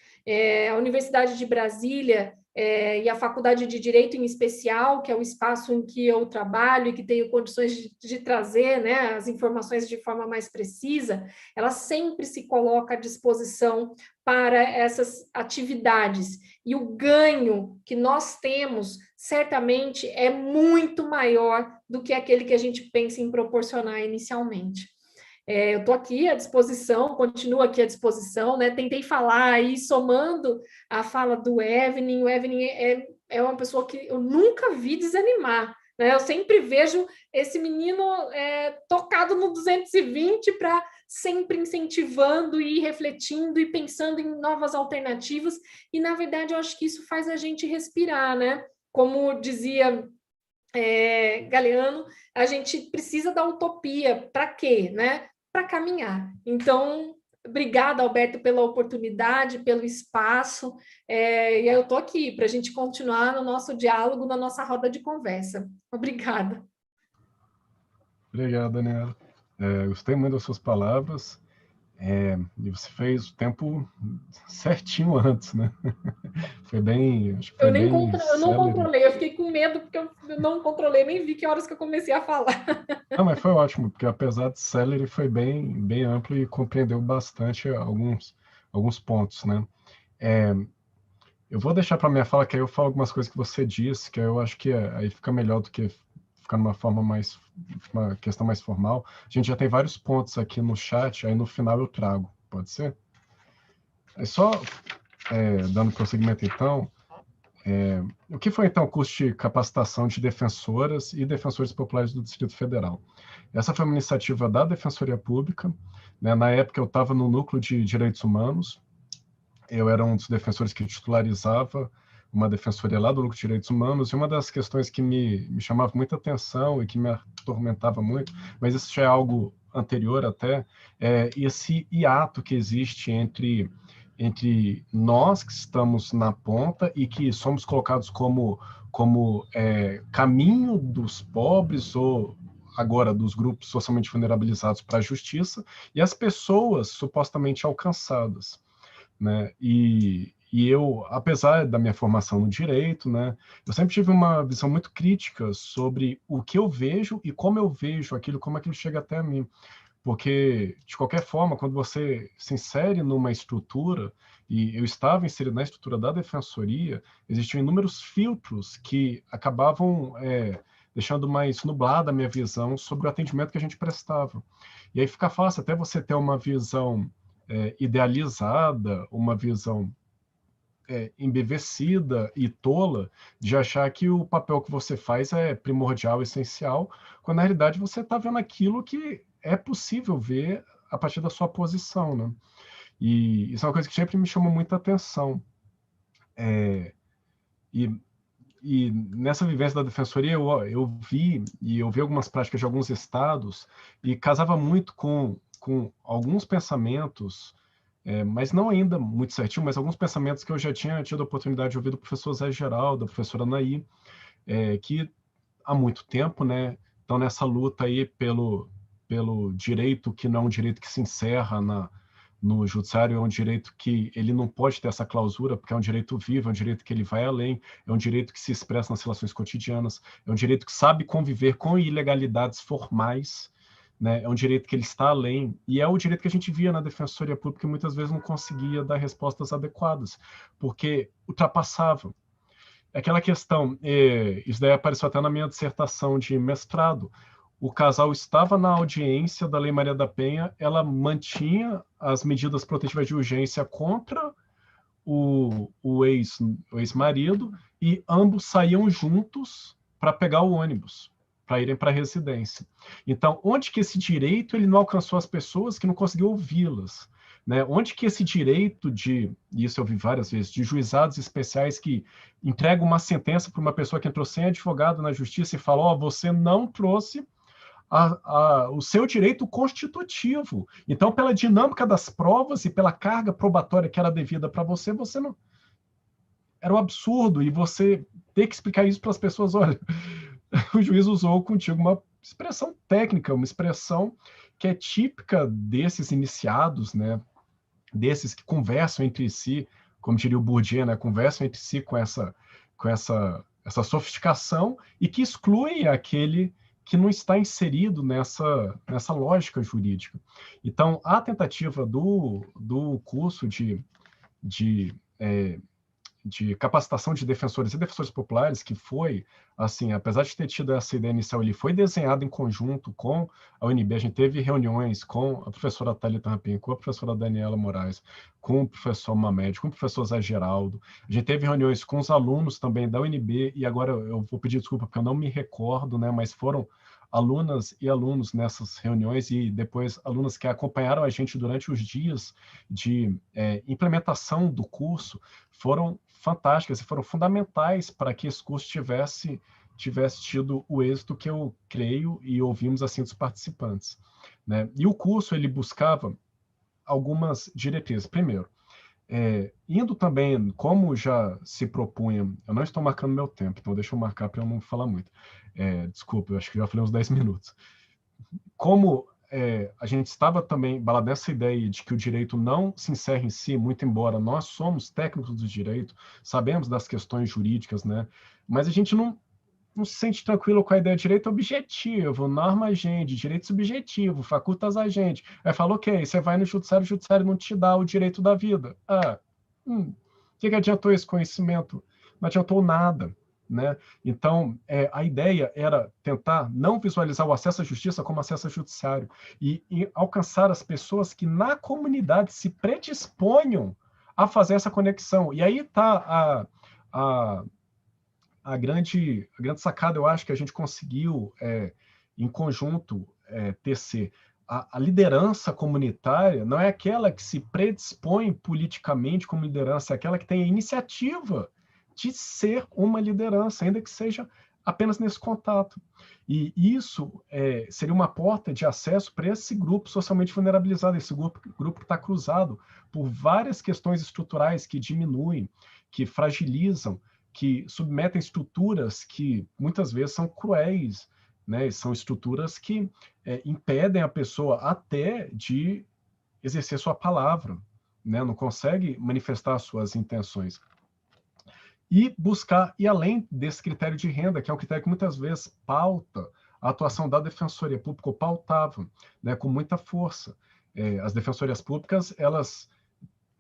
A Universidade de Brasília e a Faculdade de Direito em especial, que é o espaço em que eu trabalho e que tenho condições de trazer, né, as informações de forma mais precisa, ela sempre se coloca à disposição para essas atividades. E o ganho que nós temos, certamente, é muito maior do que aquele que a gente pensa em proporcionar inicialmente. Eu estou aqui à disposição, continuo aqui à disposição, né? Tentei falar aí, somando a fala do Evelyn. O Evelyn é uma pessoa que eu nunca vi desanimar, né? Eu sempre vejo esse menino tocado no 220 para sempre incentivando e refletindo e pensando em novas alternativas, e na verdade eu acho que isso faz a gente respirar, né? Como dizia Galeano, a gente precisa da utopia. Para quê? Né? Para caminhar. Então, obrigada, Alberto, pela oportunidade, pelo espaço. E eu estou aqui para a gente continuar no nosso diálogo, na nossa roda de conversa. Obrigada. Obrigado, Daniela. Gostei muito das suas palavras. E você fez o tempo certinho antes, né? Acho que foi bem Eu não célere. controlei, eu fiquei com medo porque eu não controlei, nem vi que horas que eu comecei a falar. Não, mas foi ótimo, porque apesar de célere, foi bem amplo e compreendeu bastante alguns pontos, né? Eu vou deixar para minha fala, que aí eu falo algumas coisas que você disse, que eu acho que aí fica melhor do que ficar uma questão mais formal. A gente já tem vários pontos aqui no chat, aí no final eu trago, pode ser? Dando prosseguimento então, o que foi então o curso de capacitação de defensoras e defensores populares do Distrito Federal? Essa foi uma iniciativa da Defensoria Pública, né? Na época eu estava no Núcleo de Direitos Humanos, eu era um dos defensores que titularizava uma defensoria lá do Núcleo de Direitos Humanos, e uma das questões que me chamava muita atenção e que me atormentava muito, mas isso já é algo anterior até, é esse hiato que existe entre nós que estamos na ponta e que somos colocados como caminho dos pobres ou agora dos grupos socialmente vulnerabilizados para a justiça, e as pessoas supostamente alcançadas, né? E eu, apesar da minha formação no direito, né, eu sempre tive uma visão muito crítica sobre o que eu vejo e como eu vejo aquilo, como aquilo chega até mim. Porque, de qualquer forma, quando você se insere numa estrutura, e eu estava inserido na estrutura da defensoria, existiam inúmeros filtros que acabavam deixando mais nublada a minha visão sobre o atendimento que a gente prestava. E aí fica fácil até você ter uma visão idealizada, uma visão embevecida e tola de achar que o papel que você faz é primordial, essencial, quando na realidade você está vendo aquilo que é possível ver a partir da sua posição, né? E isso é uma coisa que sempre me chamou muita atenção. E, e nessa vivência da defensoria eu vi algumas práticas de alguns estados e casava muito com alguns pensamentos, mas não ainda muito certinho, mas alguns pensamentos que eu já tinha tido a oportunidade de ouvir do professor Zé Geraldo, da professora Anaí, que há muito tempo, né, estão nessa luta aí pelo direito que não é um direito que se encerra no judiciário, é um direito que ele não pode ter essa clausura, porque é um direito vivo, é um direito que ele vai além, é um direito que se expressa nas relações cotidianas, é um direito que sabe conviver com ilegalidades formais, né? É um direito que ele está além, e é o direito que a gente via na Defensoria Pública e muitas vezes não conseguia dar respostas adequadas, porque ultrapassava. Aquela questão, isso daí apareceu até na minha dissertação de mestrado, o casal estava na audiência da Lei Maria da Penha, ela mantinha as medidas protetivas de urgência contra o ex-marido e ambos saíam juntos para pegar o ônibus, para irem para a residência. Então, onde que esse direito ele não alcançou as pessoas, que não conseguiu ouvi-las? Né? Onde que esse direito e isso eu vi várias vezes, de juizados especiais que entregam uma sentença para uma pessoa que entrou sem advogado na justiça e fala, você não trouxe o seu direito constitutivo. Então, pela dinâmica das provas e pela carga probatória que era devida para você, você não... Era um absurdo, e você ter que explicar isso para as pessoas, olha, o juiz usou contigo uma expressão técnica, uma expressão que é típica desses iniciados, né? Desses que conversam entre si, como diria o Bourdieu, né? Conversam entre si com essa sofisticação e que excluem aquele que não está inserido nessa lógica jurídica. Então, a tentativa do curso de de capacitação de defensores e defensores populares, que foi, assim, apesar de ter tido essa ideia inicial, ele foi desenhado em conjunto com a UNB. A gente teve reuniões com a professora Thalita Rampin, com a professora Daniela Moraes, com o professor Mamed, com o professor Zé Geraldo. A gente teve reuniões com os alunos também da UNB, e agora eu vou pedir desculpa porque eu não me recordo, né, mas foram alunas e alunos nessas reuniões e depois alunas que acompanharam a gente durante os dias de implementação do curso, foram fantásticas e foram fundamentais para que esse curso tivesse tido o êxito que eu creio e ouvimos assim dos participantes, né? E o curso ele buscava algumas diretrizes. Primeiro, indo também, como já se propunha, eu não estou marcando meu tempo, então deixa eu marcar para eu não falar muito. Desculpa, eu acho que já falei uns 10 minutos. Como a gente estava também embalado nessa ideia de que o direito não se encerra em si, muito embora nós somos técnicos do direito, sabemos das questões jurídicas, né? Mas a gente não se sente tranquilo com a ideia de direito objetivo, norma agente, direito subjetivo, facultas agente. Aí fala, ok, você vai no judiciário, o judiciário não te dá o direito da vida. O que adiantou esse conhecimento? Não adiantou nada, né? Então, a ideia era tentar não visualizar o acesso à justiça como acesso ao judiciário e alcançar as pessoas que na comunidade se predisponham a fazer essa conexão. E aí está a grande sacada, eu acho, que a gente conseguiu, em conjunto, tecer. A liderança comunitária não é aquela que se predispõe politicamente como liderança, é aquela que tem a iniciativa de ser uma liderança, ainda que seja apenas nesse contato. E isso seria uma porta de acesso para esse grupo socialmente vulnerabilizado, esse grupo que está cruzado por várias questões estruturais que diminuem, que fragilizam, que submetem estruturas que muitas vezes são cruéis, né? São estruturas que impedem a pessoa até de exercer sua palavra, né? Não consegue manifestar suas intenções. E buscar, e além desse critério de renda, que é um critério que muitas vezes pauta a atuação da Defensoria Pública, ou pautava, né, com muita força. As defensorias públicas, elas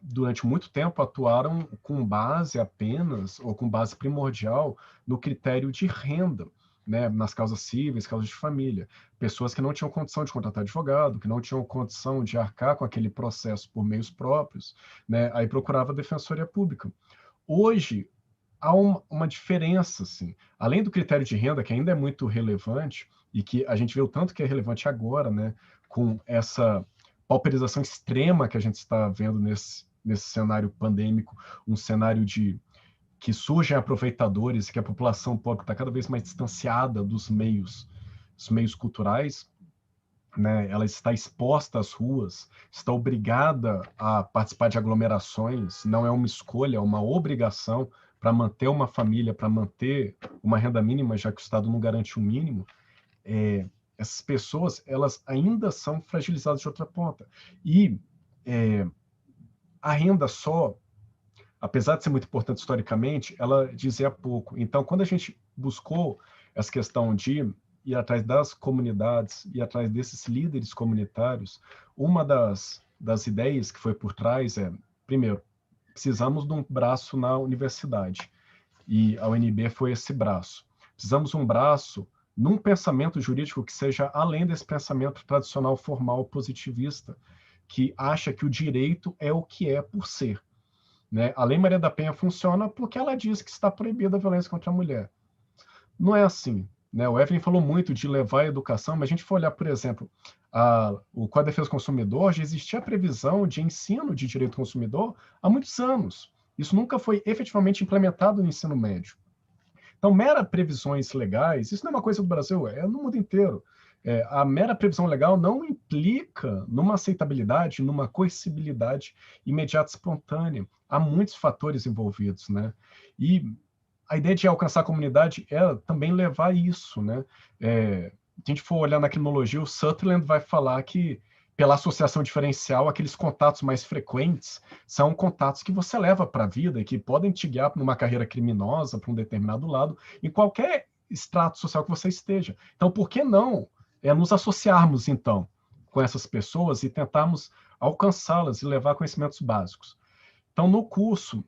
durante muito tempo atuaram com base apenas, ou com base primordial, no critério de renda, né, nas causas cíveis, causas de família. Pessoas que não tinham condição de contratar advogado, que não tinham condição de arcar com aquele processo por meios próprios, né, aí procurava a Defensoria Pública. Hoje, há uma diferença, assim. Além do critério de renda, que ainda é muito relevante, e que a gente vê o tanto que é relevante agora, né, com essa pauperização extrema que a gente está vendo nesse cenário pandêmico, um cenário que surgem aproveitadores, que a população pobre está cada vez mais distanciada dos meios culturais, né? Ela está exposta às ruas, está obrigada a participar de aglomerações, não é uma escolha, é uma obrigação para manter uma família, para manter uma renda mínima, já que o Estado não garante um mínimo. Essas pessoas, elas ainda são fragilizadas de outra ponta. E a renda só, apesar de ser muito importante historicamente, ela dizia pouco. Então, quando a gente buscou essa questão de ir atrás das comunidades, ir atrás desses líderes comunitários, uma das ideias que foi por trás primeiro, precisamos de um braço na universidade, e a UNB foi esse braço. Precisamos de um braço num pensamento jurídico que seja além desse pensamento tradicional, formal, positivista, que acha que o direito é o que é por ser, né? A Lei Maria da Penha funciona porque ela diz que está proibida a violência contra a mulher. Não é assim, né? O Evelyn falou muito de levar a educação, mas a gente for olhar, por exemplo, o Código de Defesa do Consumidor, já existia a previsão de ensino de direito do consumidor há muitos anos. Isso nunca foi efetivamente implementado no ensino médio. Então, mera previsões legais, isso não é uma coisa do Brasil, é no mundo inteiro. A mera previsão legal não implica numa aceitabilidade, numa coercibilidade imediata e espontânea. Há muitos fatores envolvidos, né? E a ideia de alcançar a comunidade é também levar isso, né? Se a gente for olhar na criminologia, o Sutherland vai falar que, pela associação diferencial, aqueles contatos mais frequentes são contatos que você leva para a vida e que podem te guiar para uma carreira criminosa, para um determinado lado, em qualquer extrato social que você esteja. Então, por que não nos associarmos, então, com essas pessoas e tentarmos alcançá-las e levar conhecimentos básicos? Então, no curso,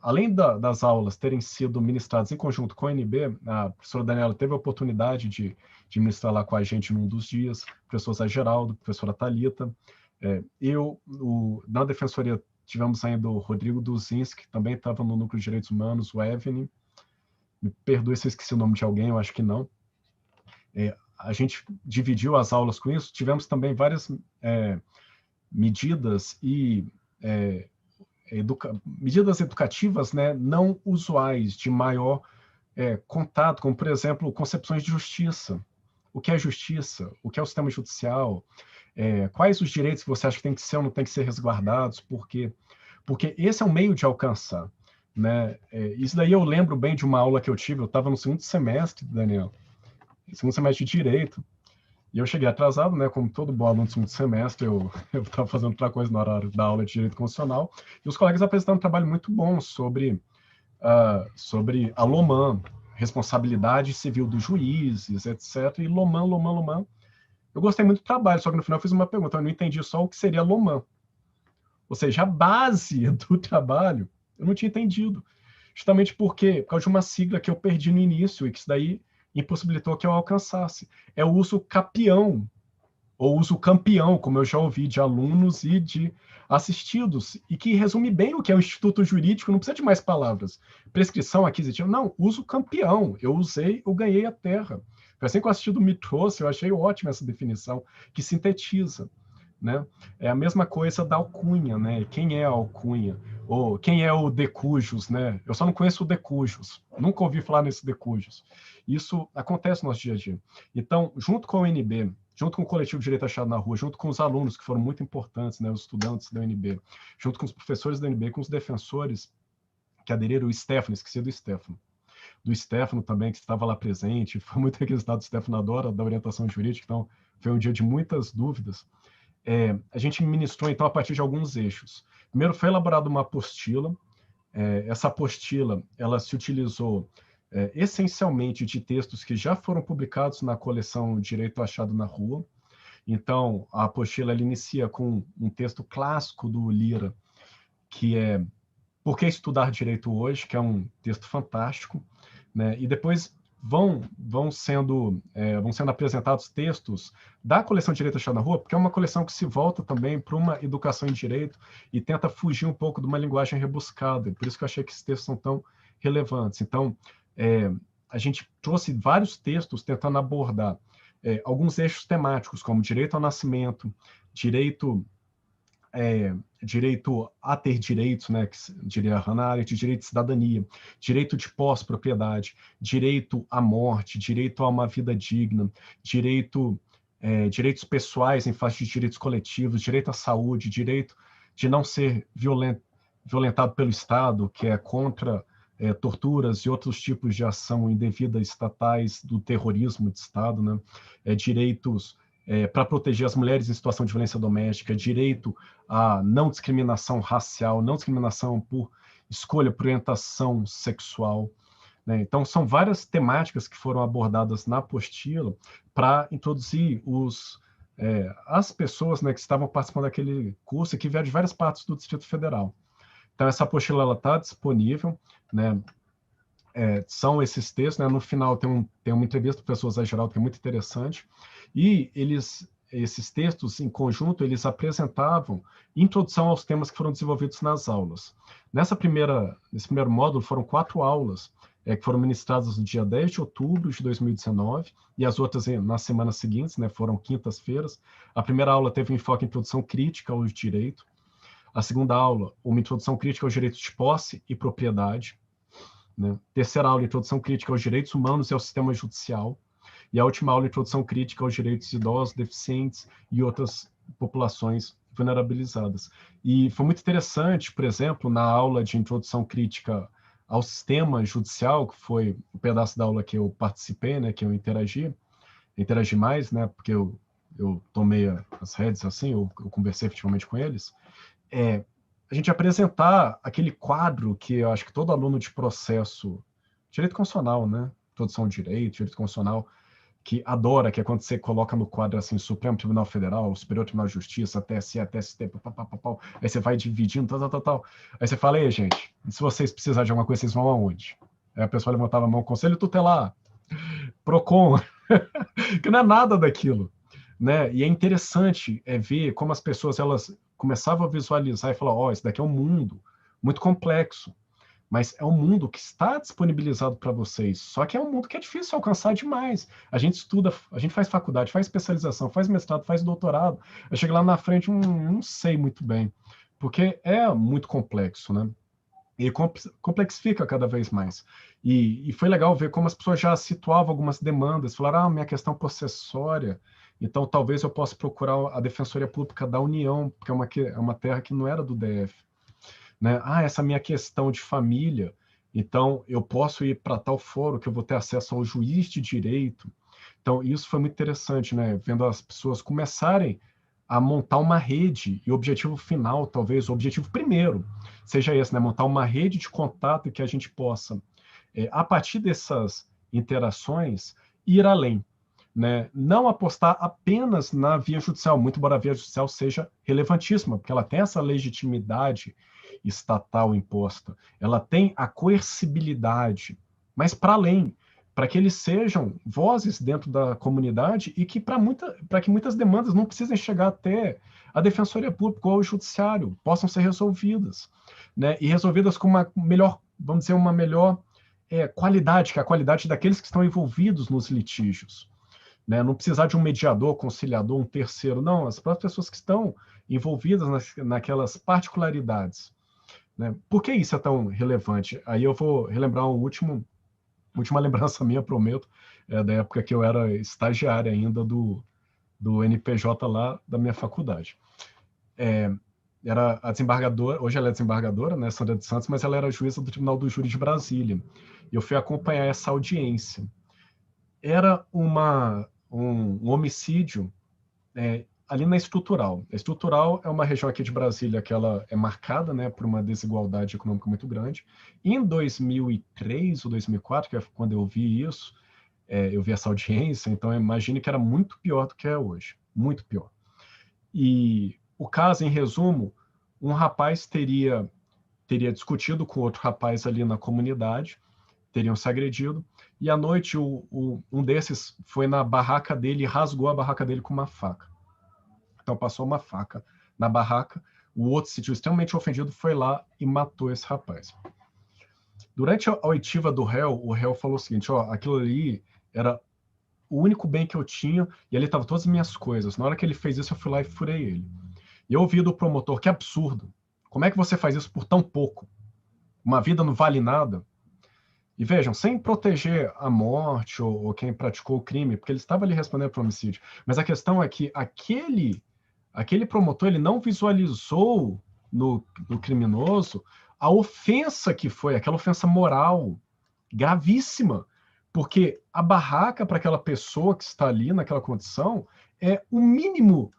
além das aulas terem sido ministradas em conjunto com a UNB, a professora Daniela teve a oportunidade de ministrar lá com a gente num dos dias, o professor Zé Geraldo, a professora Thalita, na defensoria tivemos ainda o Rodrigo Duzinski, que também estava no Núcleo de Direitos Humanos, o Evelyn, me perdoe se eu esqueci o nome de alguém, eu acho que não. A gente dividiu as aulas com isso, tivemos também várias medidas e medidas educativas, né, não usuais, de maior contato, como, por exemplo, concepções de justiça. O que é justiça? O que é o sistema judicial? Quais os direitos que você acha que tem que ser ou não tem que ser resguardados? Por quê? Porque esse é um meio de alcançar, né? Isso daí eu lembro bem de uma aula que eu tive, eu estava no segundo semestre, Daniel, segundo semestre de Direito, e eu cheguei atrasado, né? Como todo bom aluno do segundo semestre, eu estava fazendo outra coisa na hora da aula de Direito Constitucional, e os colegas apresentaram um trabalho muito bom sobre a LOMAN, responsabilidade civil dos juízes, etc. E LOMAN. Eu gostei muito do trabalho, só que no final eu fiz uma pergunta, eu não entendi só o que seria LOMAN. Ou seja, a base do trabalho eu não tinha entendido. Justamente por causa de uma sigla que eu perdi no início e que isso daí impossibilitou que eu alcançasse. É o uso capião, ou uso campeão, como eu já ouvi de alunos e de assistidos, e que resume bem o que é o Instituto Jurídico, não precisa de mais palavras. Prescrição aquisitiva, não, uso campeão. Eu usei, eu ganhei a terra. Foi assim que o assistido me trouxe, eu achei ótima essa definição, que sintetiza. Né? É a mesma coisa da alcunha, né? Quem é a alcunha? Ou quem é o decujus, né? Eu só não conheço o decujus, nunca ouvi falar nesse decujus. Isso acontece no nosso dia a dia. Então, junto com a UNB, junto com o coletivo Direito Achado na Rua, junto com os alunos que foram muito importantes, né, os estudantes da UNB, junto com os professores da UNB, com os defensores que aderiram, o Stefano, esqueci do Stefano também, que estava lá presente, foi muito requisitado, o Stefano adora da orientação jurídica, então foi um dia de muitas dúvidas. A gente ministrou, então, a partir de alguns eixos. Primeiro, foi elaborada uma apostila. Essa apostila, ela se utilizou essencialmente de textos que já foram publicados na coleção Direito Achado na Rua. Então, a apostila ela inicia com um texto clássico do Lira, que é Por que Estudar Direito Hoje?, que é um texto fantástico, né? E depois vão sendo apresentados textos da coleção Direito Achado na Rua, porque é uma coleção que se volta também para uma educação em direito e tenta fugir um pouco de uma linguagem rebuscada. Por isso que eu achei que esses textos são tão relevantes. Então, a gente trouxe vários textos tentando abordar alguns eixos temáticos, como direito ao nascimento, direito a ter direitos, né, que diria a Hannah Arendt, direito de cidadania, direito de pós-propriedade, direito à morte, direito a uma vida digna, direitos pessoais em face de direitos coletivos, direito à saúde, direito de não ser violentado pelo Estado, que é contra torturas e outros tipos de ação indevida estatais do terrorismo de Estado, né? Direitos para proteger as mulheres em situação de violência doméstica, direito à não discriminação racial, não discriminação por escolha, por orientação sexual, né? Então, são várias temáticas que foram abordadas na apostila para introduzir as pessoas, né, que estavam participando daquele curso e que vieram de várias partes do Distrito Federal. Então, essa apostila está disponível, né? São esses textos, né? No final tem uma entrevista do professor Zé Geraldo, que é muito interessante, e esses textos, em conjunto, eles apresentavam introdução aos temas que foram desenvolvidos nas aulas. Nesse primeiro módulo, foram 4 aulas, que foram ministradas no dia 10 de outubro de 2019, e as outras nas semanas seguintes, né? Foram quintas-feiras. A primeira aula teve um enfoque em introdução crítica ao direito. A segunda aula, uma introdução crítica aos direitos de posse e propriedade. Né? Terceira aula, introdução crítica aos direitos humanos e ao sistema judicial. E a última aula, introdução crítica aos direitos de idosos, deficientes e outras populações vulnerabilizadas. E foi muito interessante, por exemplo, na aula de introdução crítica ao sistema judicial, que foi o pedaço da aula que eu participei, né, que eu interagi mais, né, porque eu tomei as redes assim, eu conversei efetivamente com eles, a gente apresentar aquele quadro que eu acho que todo aluno de processo, direito constitucional, né, introdução ao direito constitucional, que adora, que é quando você coloca no quadro assim, Supremo Tribunal Federal, Superior Tribunal de Justiça, TSE, TST, papapá, aí você vai dividindo, tal. Aí você fala, ei, gente, se vocês precisarem de alguma coisa, vocês vão aonde? Aí a pessoa levantava a mão, Conselho Tutelar, PROCON, que não é nada daquilo, né? E é interessante ver como as pessoas, elas começavam a visualizar e falar, ó, esse daqui é um mundo muito complexo, mas é um mundo que está disponibilizado para vocês, só que é um mundo que é difícil alcançar demais. A gente estuda, a gente faz faculdade, faz especialização, faz mestrado, faz doutorado, eu chego lá na frente, não sei muito bem, porque é muito complexo, né? E complexifica cada vez mais. E foi legal ver como as pessoas já situavam algumas demandas, falaram, minha questão possessória, então talvez eu possa procurar a Defensoria Pública da União, porque é uma terra que não era do DF. Né? Essa minha questão de família, então eu posso ir para tal fórum que eu vou ter acesso ao juiz de direito. Então isso foi muito interessante, né? Vendo as pessoas começarem a montar uma rede, e o objetivo final, talvez, o objetivo primeiro, seja esse, né? Montar uma rede de contato que a gente possa, a partir dessas interações, ir além. Né? Não apostar apenas na via judicial, muito embora a via judicial seja relevantíssima, porque ela tem essa legitimidade estatal imposta, ela tem a coercibilidade, mas para além, para que eles sejam vozes dentro da comunidade e que para que muitas demandas não precisem chegar até a Defensoria Pública ou o Judiciário, possam ser resolvidas, né? E resolvidas com uma melhor, vamos dizer, uma melhor qualidade, que é a qualidade daqueles que estão envolvidos nos litígios. Né? Não precisar de um mediador, conciliador, um terceiro, não, as próprias pessoas que estão envolvidas naquelas particularidades. Né? Por que isso é tão relevante? Aí eu vou relembrar última lembrança minha, prometo, da época que eu era estagiário ainda do NPJ lá da minha faculdade. Era a desembargadora, hoje ela é desembargadora, né, Sandra de Santos, mas ela era juíza do Tribunal do Júri de Brasília. E eu fui acompanhar essa audiência. Era um homicídio ali na Estrutural. A Estrutural é uma região aqui de Brasília que ela é marcada, né, por uma desigualdade econômica muito grande. Em 2003 ou 2004, que é quando eu vi isso, eu vi essa audiência, então eu imagino que era muito pior do que é hoje. Muito pior. E o caso, em resumo, um rapaz teria discutido com outro rapaz ali na comunidade, teriam se agredido, e à noite um desses foi na barraca dele e rasgou a barraca dele com uma faca. Então passou uma faca na barraca, o outro se sentiu extremamente ofendido, foi lá e matou esse rapaz. Durante a oitiva do réu, o réu falou o seguinte, aquilo ali era o único bem que eu tinha, e ali estavam todas as minhas coisas. Na hora que ele fez isso, eu fui lá e furei ele. E eu ouvi do promotor, que absurdo, como é que você faz isso por tão pouco? Uma vida não vale nada? E vejam, sem proteger a morte ou quem praticou o crime, porque ele estava ali respondendo por homicídio. Mas a questão é que aquele promotor, ele não visualizou no criminoso a ofensa que foi, aquela ofensa moral gravíssima, porque a barraca para aquela pessoa que está ali naquela condição é o mínimo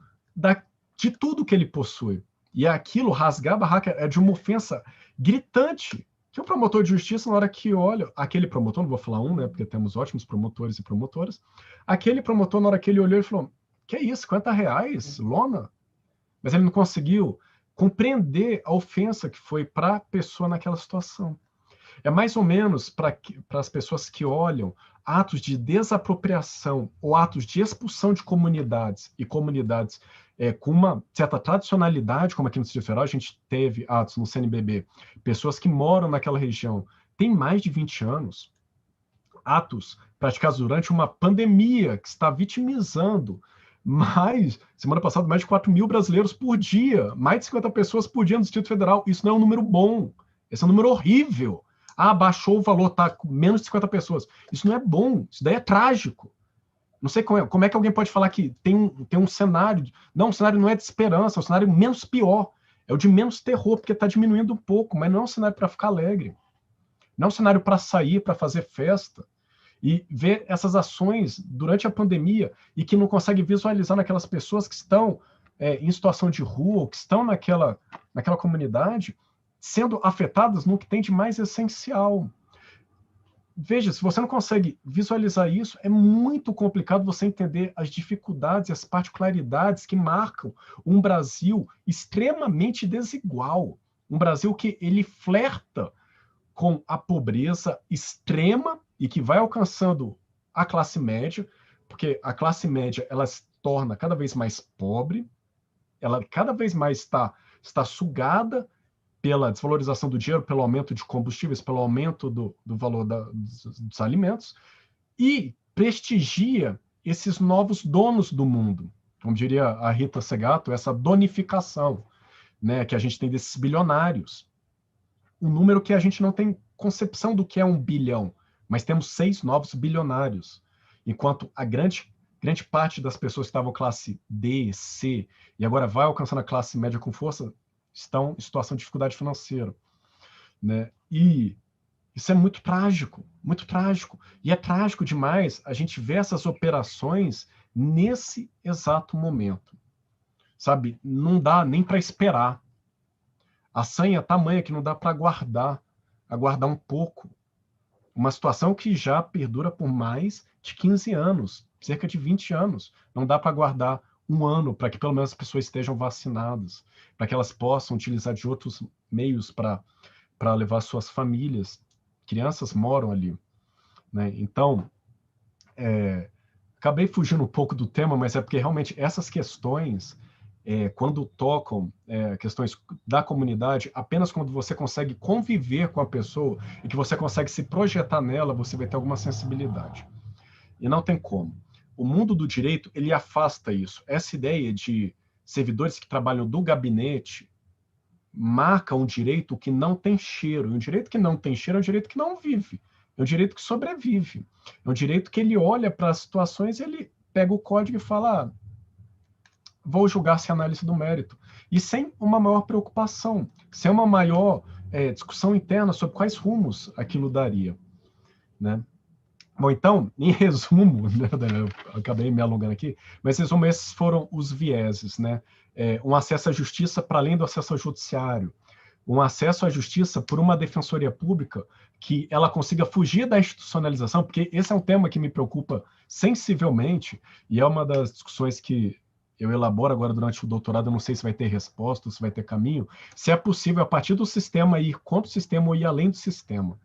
de tudo que ele possui. E aquilo, rasgar a barraca, é de uma ofensa gritante, que o promotor de justiça, na hora que olha, aquele promotor, não vou falar né, porque temos ótimos promotores e promotoras, aquele promotor, na hora que ele olhou, ele falou, que é isso, R$50, lona? Mas ele não conseguiu compreender a ofensa que foi para a pessoa naquela situação. É mais ou menos para as pessoas que olham atos de desapropriação ou atos de expulsão de comunidades e comunidades com uma certa tradicionalidade, como aqui no Distrito Federal, a gente teve atos no CNBB, pessoas que moram naquela região têm mais de 20 anos, atos praticados durante uma pandemia que está vitimizando semana passada, mais de 4 mil brasileiros por dia, mais de 50 pessoas por dia no Distrito Federal. Isso não é um número bom, esse é um número horrível. Baixou o valor, está com menos de 50 pessoas. Isso não é bom, isso daí é trágico. Não sei como é que alguém pode falar que tem um cenário. Não, o cenário não é de esperança, é um cenário menos pior. É o de menos terror, porque está diminuindo um pouco, mas não é um cenário para ficar alegre. Não é um cenário para sair, para fazer festa. E ver essas ações durante a pandemia e que não consegue visualizar naquelas pessoas que estão em situação de rua, ou que estão naquela comunidade, sendo afetadas no que tem de mais essencial. veja, se você não consegue visualizar isso, é muito complicado você entender as dificuldades e as particularidades que marcam um Brasil extremamente desigual. Um Brasil que ele flerta com a pobreza extrema e que vai alcançando a classe média, porque a classe média ela se torna cada vez mais pobre, ela cada vez mais está sugada pela desvalorização do dinheiro, pelo aumento de combustíveis, pelo aumento do valor dos alimentos, e prestigia esses novos donos do mundo, como diria a Rita Segato, essa donificação, né, que a gente tem desses bilionários. Um número que a gente não tem concepção do que é 1 bilhão, mas temos 6 novos bilionários, enquanto a grande parte das pessoas que estavam classe D, C, e agora vai alcançando a classe média com força, estão em situação de dificuldade financeira, né? E isso é muito trágico, muito trágico. E é trágico demais a gente ver essas operações nesse exato momento, sabe? Não dá nem para esperar. A sanha é tamanha que não dá para aguardar um pouco. Uma situação que já perdura por mais de 15 anos, cerca de 20 anos. Não dá para aguardar um ano para que pelo menos as pessoas estejam vacinadas, para que elas possam utilizar de outros meios para levar suas famílias. Crianças moram ali, né? Então, acabei fugindo um pouco do tema, mas é porque realmente essas questões, quando tocam questões da comunidade, apenas quando você consegue conviver com a pessoa e que você consegue se projetar nela, você vai ter alguma sensibilidade. E não tem como. O mundo do direito, ele afasta isso. Essa ideia de servidores que trabalham do gabinete marca um direito que não tem cheiro. E um direito que não tem cheiro é um direito que não vive. É um direito que sobrevive. É um direito que ele olha para as situações e ele pega o código e fala, vou julgar sem análise do mérito. E sem uma maior preocupação, sem uma maior discussão interna sobre quais rumos aquilo daria, né? Bom, então, em resumo, né, eu acabei me alongando aqui, mas em resumo, esses foram os vieses, né? Um acesso à justiça para além do acesso ao judiciário, um acesso à justiça por uma defensoria pública que ela consiga fugir da institucionalização, porque esse é um tema que me preocupa sensivelmente, e é uma das discussões que eu elaboro agora durante o doutorado, eu não sei se vai ter resposta, se vai ter caminho, se é possível, a partir do sistema, ir contra o sistema ou ir além do sistema.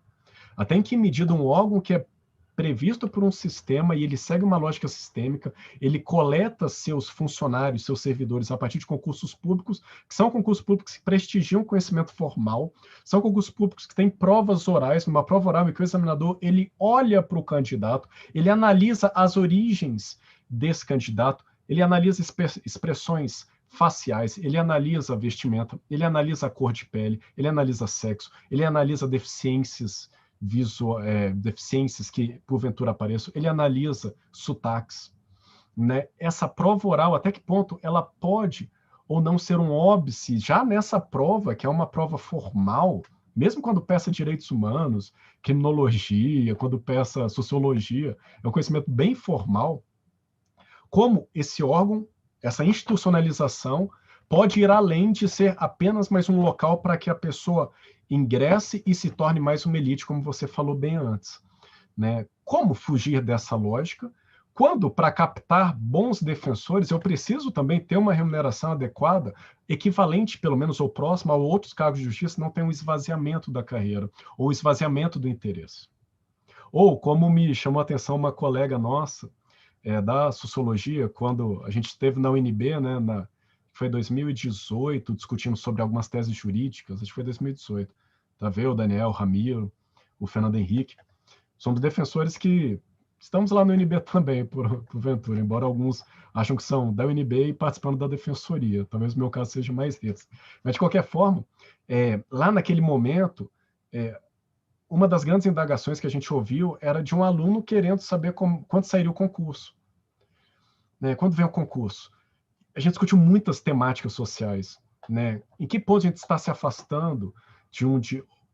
Até em que medida um órgão que é previsto por um sistema e ele segue uma lógica sistêmica, ele coleta seus funcionários, seus servidores a partir de concursos públicos, que são concursos públicos que prestigiam conhecimento formal, são concursos públicos que têm provas orais, numa prova oral em que o examinador ele olha para o candidato, ele analisa as origens desse candidato, ele analisa expressões faciais, ele analisa vestimenta, ele analisa a cor de pele, ele analisa sexo, ele analisa deficiências deficiências que porventura apareçam, ele analisa sotaques, né? Essa prova oral, até que ponto ela pode ou não ser um óbice, já nessa prova, que é uma prova formal, mesmo quando peça direitos humanos, criminologia, quando peça sociologia, é um conhecimento bem formal, como esse órgão, essa institucionalização, pode ir além de ser apenas mais um local para que a pessoa ingresse e se torne mais uma elite, como você falou bem antes, né? Como fugir dessa lógica? Quando, para captar bons defensores, eu preciso também ter uma remuneração adequada, equivalente, pelo menos, ou próxima a outros cargos de justiça, não tem um esvaziamento da carreira, ou esvaziamento do interesse. Ou, como me chamou a atenção uma colega nossa, da sociologia, quando a gente esteve na UNB, né, foi 2018, discutindo sobre algumas teses jurídicas, acho que foi 2018. Tá vendo? O Daniel, o Ramiro, o Fernando Henrique. Somos defensores que estamos lá no UNB também, porventura, embora alguns acham que são da UNB e participando da defensoria. Talvez o meu caso seja mais esse. Mas, de qualquer forma, lá naquele momento, uma das grandes indagações que a gente ouviu era de um aluno querendo saber quando sairia o concurso. Né? Quando vem o concurso? A gente discutiu muitas temáticas sociais, né? Em que ponto a gente está se afastando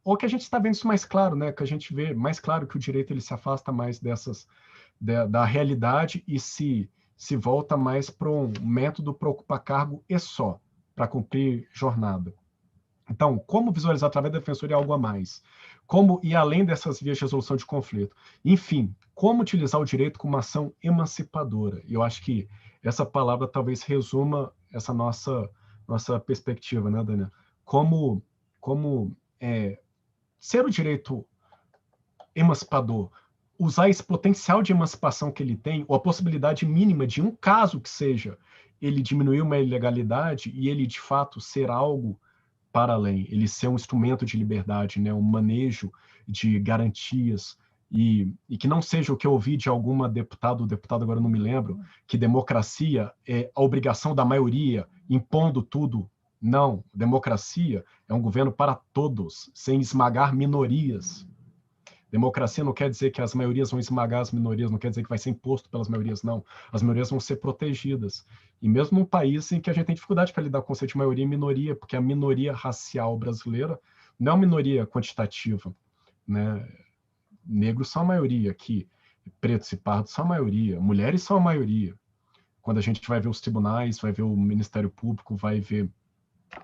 ou que a gente está vendo isso mais claro, né? Que a gente vê mais claro que o direito ele se afasta mais da realidade e se volta mais para um método para ocupar cargo e só, para cumprir jornada. Então, como visualizar através da defensoria algo a mais? Como ir além dessas vias de resolução de conflito? Enfim, como utilizar o direito como uma ação emancipadora? E eu acho que essa palavra talvez resuma essa nossa perspectiva, né, Daniel? Como ser o direito emancipador, usar esse potencial de emancipação que ele tem, ou a possibilidade mínima de um caso que seja, ele diminuir uma ilegalidade e ele, de fato, ser algo para além, ele ser um instrumento de liberdade, né, um manejo de garantias, e que não seja o que eu ouvi de alguma deputada, o deputado agora eu não me lembro, que democracia é a obrigação da maioria, impondo tudo. Não, democracia é um governo para todos, sem esmagar minorias. Democracia não quer dizer que as maiorias vão esmagar as minorias, não quer dizer que vai ser imposto pelas maiorias, não. As maiorias vão ser protegidas. E mesmo num país em que a gente tem dificuldade para lidar com o conceito de maioria e minoria, porque a minoria racial brasileira não é uma minoria quantitativa, né? Negros são a maioria aqui, pretos e pardos são a maioria, mulheres são a maioria. Quando a gente vai ver os tribunais, vai ver o Ministério Público, vai ver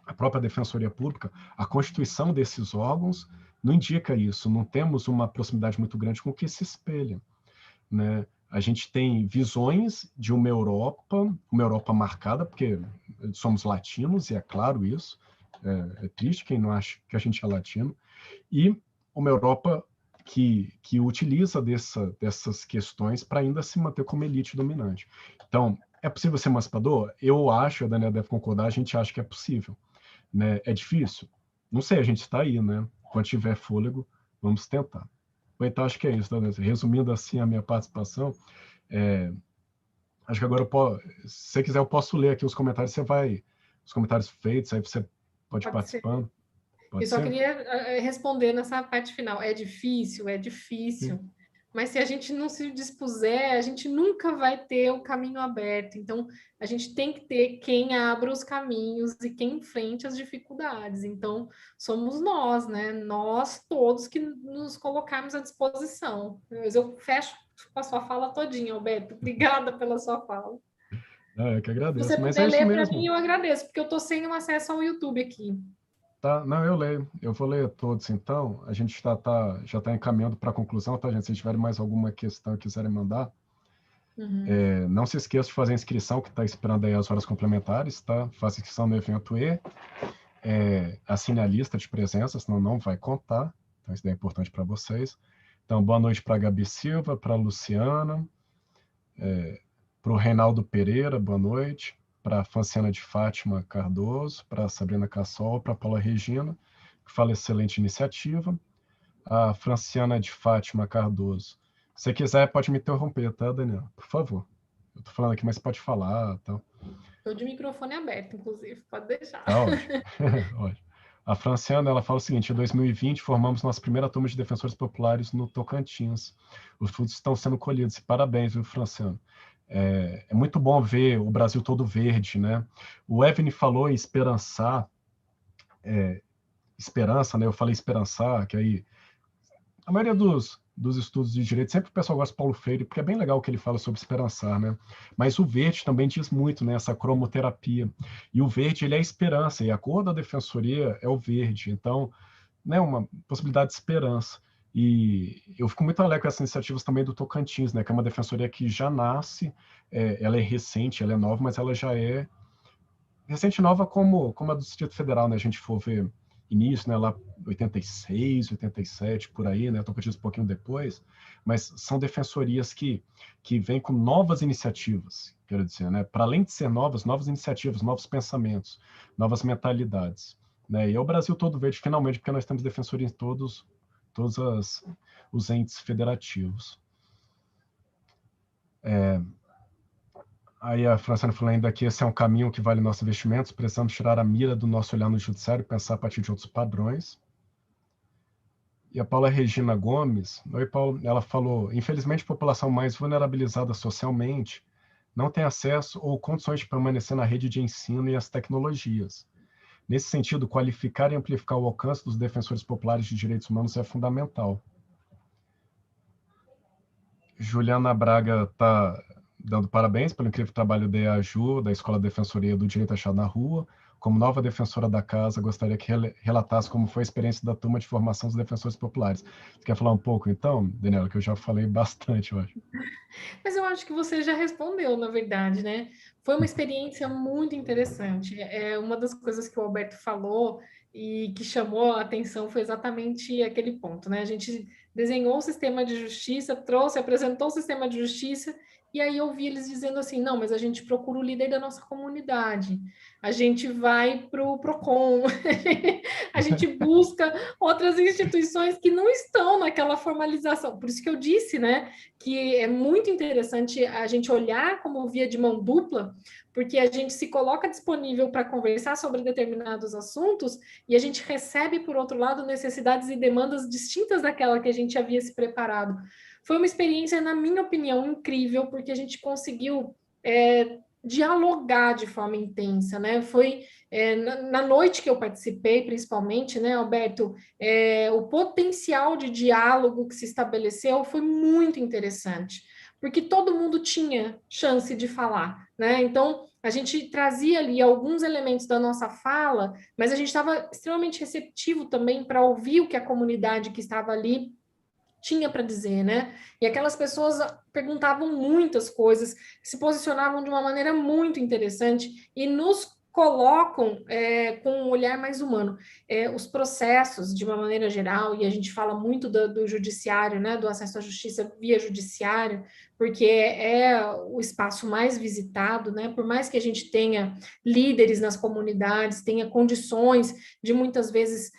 a própria Defensoria Pública, a constituição desses órgãos não indica isso, não temos uma proximidade muito grande com o que se espelha, né? A gente tem visões de uma Europa marcada, porque somos latinos, e é claro isso, é triste quem não acha que a gente é latino, e uma Europa que utiliza dessas questões para ainda se manter como elite dominante. Então, é possível ser emancipador? Eu acho, a Daniela deve concordar, a gente acha que é possível, né? É difícil? Não sei, a gente está aí, né? Quando tiver fôlego, vamos tentar. Então, acho que é isso, Daniela. Resumindo assim a minha participação, acho que agora, se você quiser, eu posso ler aqui os comentários, os comentários feitos, aí você pode ir participando. Eu só queria responder nessa parte final. É difícil, é difícil. Sim. Mas se a gente não se dispuser, a gente nunca vai ter o caminho aberto. Então, a gente tem que ter quem abra os caminhos e quem enfrente as dificuldades. Então, somos nós, né? Nós todos que nos colocarmos à disposição. Mas eu fecho com a sua fala todinha, Alberto. Obrigada pela sua fala. Eu que agradeço. Se você Mas puder ler para mim, eu agradeço, porque eu estou sem um acesso ao YouTube aqui. Tá, não, eu leio. Eu vou ler todos, então. A gente já está encaminhando para a conclusão, tá, gente? Se tiverem mais alguma questão e quiserem mandar, não se esqueça de fazer a inscrição, que está esperando aí as horas complementares, tá? Faça inscrição no evento E. Assine a lista de presença, senão não vai contar. Então, isso daí é importante para vocês. Então, boa noite para a Gabi Silva, para a Luciana, para o Reinaldo Pereira, boa noite. Para a Franciana de Fátima Cardoso, para a Sabrina Cassol, para a Paula Regina, que fala excelente iniciativa. A Franciana de Fátima Cardoso. Se você quiser, pode me interromper, tá, Daniel? Por favor. Eu estou falando aqui, mas pode falar. Tá? Estou de microfone aberto, inclusive, pode deixar. Tá ótimo. Ótimo. A Franciana, ela fala o seguinte: em 2020, formamos nossa primeira turma de defensores populares no Tocantins. Os frutos estão sendo colhidos. Parabéns, viu, Franciana? É muito bom ver o Brasil todo verde, né? O Evne falou em esperançar, esperança, né? Eu falei esperançar, que aí a maioria dos estudos de direito, sempre o pessoal gosta de Paulo Freire, porque é bem legal o que ele fala sobre esperançar, né? Mas o verde também diz muito, né? Essa cromoterapia. E o verde, ele é a esperança, e a cor da defensoria é o verde. Então, né, uma possibilidade de esperança. E eu fico muito alegre com essas iniciativas também do Tocantins, né, que é uma defensoria que já nasce, ela é recente, ela é nova, mas ela já é recente e nova como a do Distrito Federal, né, a gente for ver início, né, lá 86, 87, por aí, né, Tocantins um pouquinho depois, mas são defensorias que vêm com novas iniciativas, quero dizer, né, para além de ser novas iniciativas, novos pensamentos, novas mentalidades. Né? E é o Brasil todo verde, finalmente, porque nós temos defensoria em todos os entes federativos. Aí a Franciana falou ainda que esse é um caminho que vale nossos investimentos, precisamos tirar a mira do nosso olhar no judiciário e pensar a partir de outros padrões. E a Paula Regina Gomes, oi Paulo, ela falou, infelizmente a população mais vulnerabilizada socialmente não tem acesso ou condições de permanecer na rede de ensino e as tecnologias. Nesse sentido, qualificar e amplificar o alcance dos defensores populares de direitos humanos é fundamental. Juliana Braga está dando parabéns pelo incrível trabalho da EAJU, da Escola de Defensoria do Direito Achado na Rua, como nova defensora da casa, gostaria que relatasse como foi a experiência da turma de formação dos defensores populares. Você quer falar um pouco, então, Daniela, que eu já falei bastante, eu acho. Mas eu acho que você já respondeu, na verdade, né? Foi uma experiência muito interessante. Uma das coisas que o Alberto falou e que chamou a atenção foi exatamente aquele ponto, né? A gente desenhou o sistema de justiça, trouxe, apresentou o sistema de justiça, e aí eu vi eles dizendo assim: não, mas a gente procura o líder da nossa comunidade, a gente vai para o PROCON, a gente busca outras instituições que não estão naquela formalização. Por isso que eu disse, né? Que é muito interessante a gente olhar como via de mão dupla, porque a gente se coloca disponível para conversar sobre determinados assuntos e a gente recebe, por outro lado, necessidades e demandas distintas daquela que a gente havia se preparado. Foi uma experiência, na minha opinião, incrível, porque a gente conseguiu dialogar de forma intensa, né? Foi na noite que eu participei, principalmente, né, Alberto, o potencial de diálogo que se estabeleceu foi muito interessante, porque todo mundo tinha chance de falar, né? Então, a gente trazia ali alguns elementos da nossa fala, mas a gente estava extremamente receptivo também para ouvir o que a comunidade que estava ali tinha para dizer, né? E aquelas pessoas perguntavam muitas coisas, se posicionavam de uma maneira muito interessante e nos colocam com um olhar mais humano. Os processos, de uma maneira geral, e a gente fala muito do judiciário, né, do acesso à justiça via judiciário, porque é o espaço mais visitado, né? Por mais que a gente tenha líderes nas comunidades, tenha condições de muitas vezes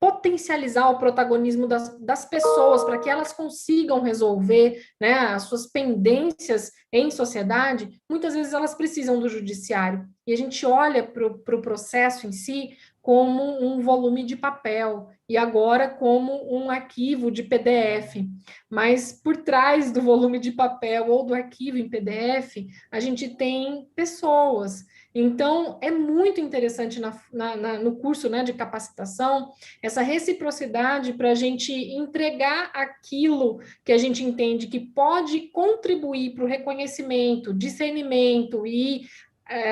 potencializar o protagonismo das pessoas para que elas consigam resolver, né, as suas pendências em sociedade, muitas vezes elas precisam do judiciário. E a gente olha para o processo em si como um volume de papel e agora como um arquivo de PDF. Mas por trás do volume de papel ou do arquivo em PDF, a gente tem pessoas. Então, é muito interessante no curso, né, de capacitação essa reciprocidade para a gente entregar aquilo que a gente entende que pode contribuir para o reconhecimento, discernimento e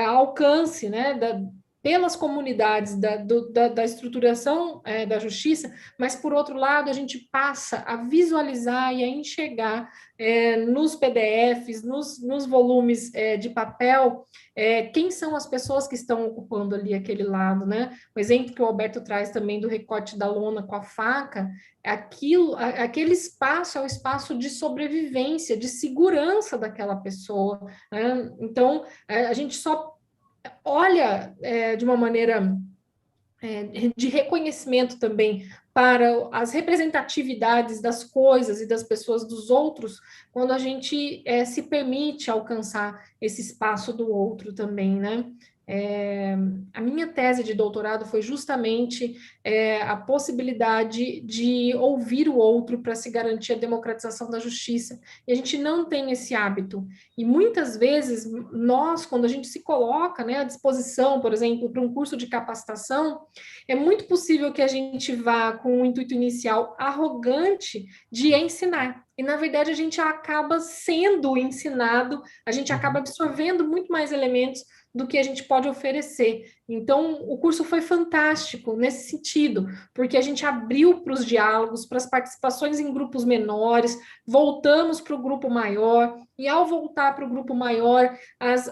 alcance, né, pelas comunidades da estruturação da justiça, mas, por outro lado, a gente passa a visualizar e a enxergar nos PDFs, nos volumes de papel, quem são as pessoas que estão ocupando ali aquele lado, né? O exemplo que o Alberto traz também do recorte da lona com a faca, aquele espaço é o espaço de sobrevivência, de segurança daquela pessoa, né? Então, a gente só olha de uma maneira de reconhecimento também para as representatividades das coisas e das pessoas dos outros, quando a gente se permite alcançar esse espaço do outro também, né? A minha tese de doutorado foi justamente a possibilidade de ouvir o outro para se garantir a democratização da justiça. E a gente não tem esse hábito. E muitas vezes, nós, quando a gente se coloca, né, à disposição, por exemplo, para um curso de capacitação, é muito possível que a gente vá com um intuito inicial arrogante de ensinar. E, na verdade, a gente acaba sendo ensinado, a gente acaba absorvendo muito mais elementos do que a gente pode oferecer. Então, o curso foi fantástico nesse sentido, porque a gente abriu para os diálogos, para as participações em grupos menores, voltamos para o grupo maior, e ao voltar para o grupo maior,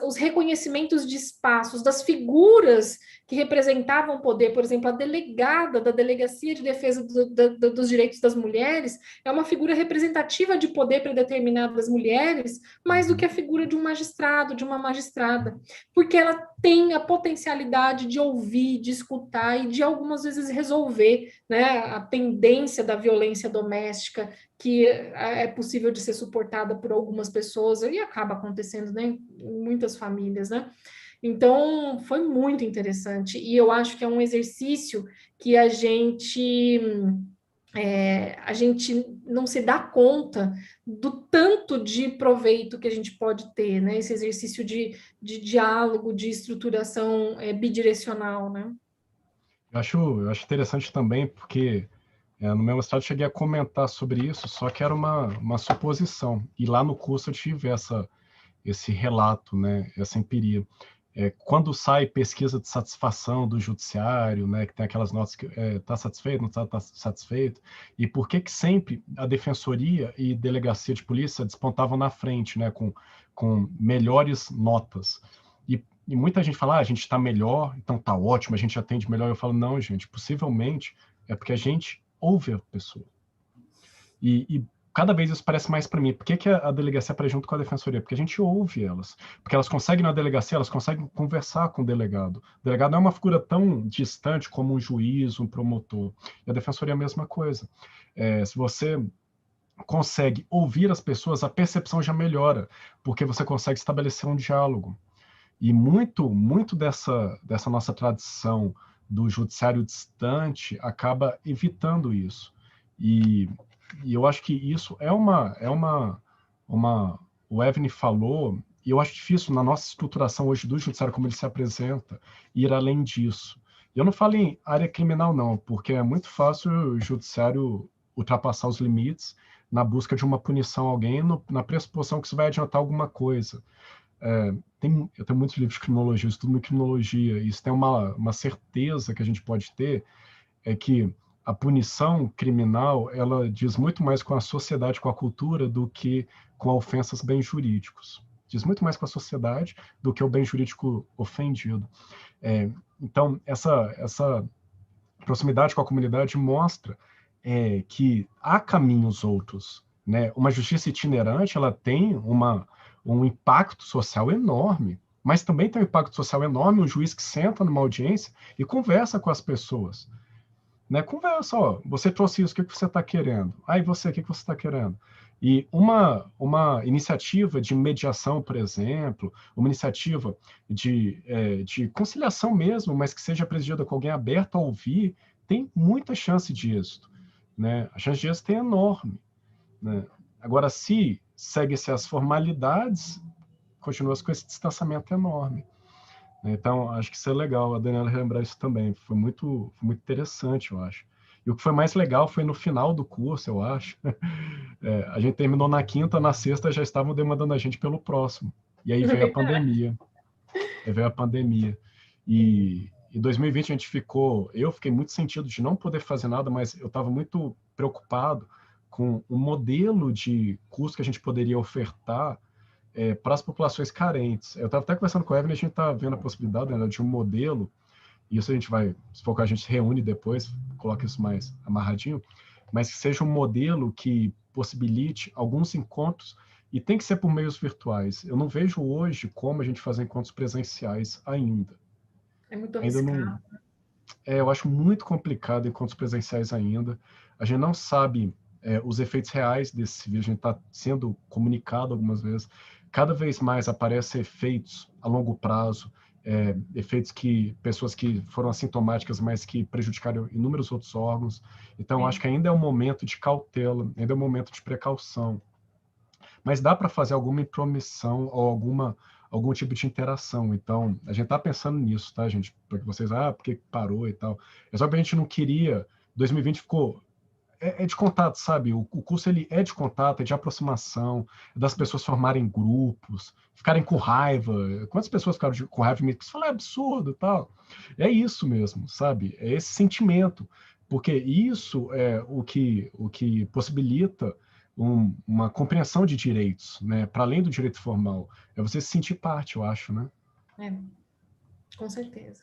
os reconhecimentos de espaços, das figuras que representavam o poder, por exemplo, a delegada da Delegacia de Defesa dos Direitos das Mulheres é uma figura representativa de poder para determinadas mulheres, mais do que a figura de um magistrado, de uma magistrada, porque ela tem a potencialidade de ouvir, de escutar e de algumas vezes resolver, né, a pendência da violência doméstica que é possível de ser suportada por algumas pessoas e acaba acontecendo, né, em muitas famílias, né? Então, foi muito interessante e eu acho que é um exercício que a gente não se dá conta do tanto de proveito que a gente pode ter, né? Esse exercício de diálogo, de estruturação bidirecional, né? Eu acho interessante também, porque no meu mestrado eu cheguei a comentar sobre isso, só que era uma suposição. E lá no curso eu tive esse relato, né? Essa empiria. quando sai pesquisa de satisfação do judiciário, né, que tem aquelas notas que está satisfeito, não está satisfeito, e por que sempre a defensoria e delegacia de polícia despontavam na frente, né, com melhores notas. E muita gente fala, a gente está melhor, então está ótimo, a gente atende melhor. Eu falo, não, gente, possivelmente é porque a gente ouve a pessoa. E cada vez isso parece mais para mim. Por que a delegacia aparece junto com a defensoria? Porque a gente ouve elas. Porque elas conseguem, na delegacia, elas conseguem conversar com o delegado. O delegado não é uma figura tão distante como um juiz, um promotor. E a defensoria é a mesma coisa. Se você consegue ouvir as pessoas, a percepção já melhora, porque você consegue estabelecer um diálogo. E muito dessa nossa tradição do judiciário distante acaba evitando isso. E eu acho que isso o Evne falou, e eu acho difícil na nossa estruturação hoje do judiciário, como ele se apresenta, ir além disso. Eu não falo em área criminal, não, porque é muito fácil o judiciário ultrapassar os limites na busca de uma punição a alguém, na pressuposição que isso vai adiantar alguma coisa. Eu tenho muitos livros de criminologia, eu estudo criminologia, e isso tem uma certeza que a gente pode ter, é que a punição criminal, ela diz muito mais com a sociedade, com a cultura, do que com ofensas bem jurídicos. Diz muito mais com a sociedade do que o bem jurídico ofendido. Então, essa proximidade com a comunidade mostra que há caminhos outros, né? Uma justiça itinerante, ela tem um impacto social enorme, mas também tem um impacto social enorme um juiz que senta numa audiência e conversa com as pessoas. Né? Conversa, você trouxe isso, o que você está querendo? E você, o que você está querendo? E uma iniciativa de mediação, por exemplo, uma iniciativa de conciliação mesmo, mas que seja presidida com alguém aberto a ouvir, tem muita chance de êxito. Né? A chance de êxito é enorme. Né? Agora, se segue-se as formalidades, continua-se com esse distanciamento enorme. Então, acho que isso é legal, a Daniela lembrar isso também. Foi muito interessante, eu acho. E o que foi mais legal foi no final do curso, eu acho. A gente terminou na quinta, na sexta já estavam demandando a gente pelo próximo. E aí veio a pandemia. E em 2020 eu fiquei muito sentido de não poder fazer nada, mas eu estava muito preocupado com o modelo de curso que a gente poderia ofertar para as populações carentes. Eu estava até conversando com a Evelyn, a gente está vendo a possibilidade, né, de um modelo, e isso a gente vai, se for que a gente se reúne depois, coloca isso mais amarradinho, mas que seja um modelo que possibilite alguns encontros, e tem que ser por meios virtuais. Eu não vejo hoje como a gente fazer encontros presenciais ainda. É muito arriscado. Eu acho muito complicado encontros presenciais ainda. A gente não sabe os efeitos reais desse vírus, a gente está sendo comunicado algumas vezes. Cada vez mais aparecem efeitos a longo prazo, efeitos pessoas que foram assintomáticas, mas que prejudicaram inúmeros outros órgãos. Então, acho que ainda é um momento de cautela, ainda é um momento de precaução. Mas dá para fazer alguma intromissão ou algum tipo de interação. Então, a gente está pensando nisso, tá, gente? Para que vocês, porque parou e tal. É só que a gente não queria... 2020 ficou... É de contato, sabe? O curso ele é de contato, é de aproximação, das pessoas formarem grupos, ficarem com raiva. Quantas pessoas ficaram com raiva de mim? Isso é absurdo e tal. É isso mesmo, sabe? É esse sentimento. Porque isso é o que possibilita uma compreensão de direitos, né? Para além do direito formal. É você se sentir parte, eu acho, né? Com certeza.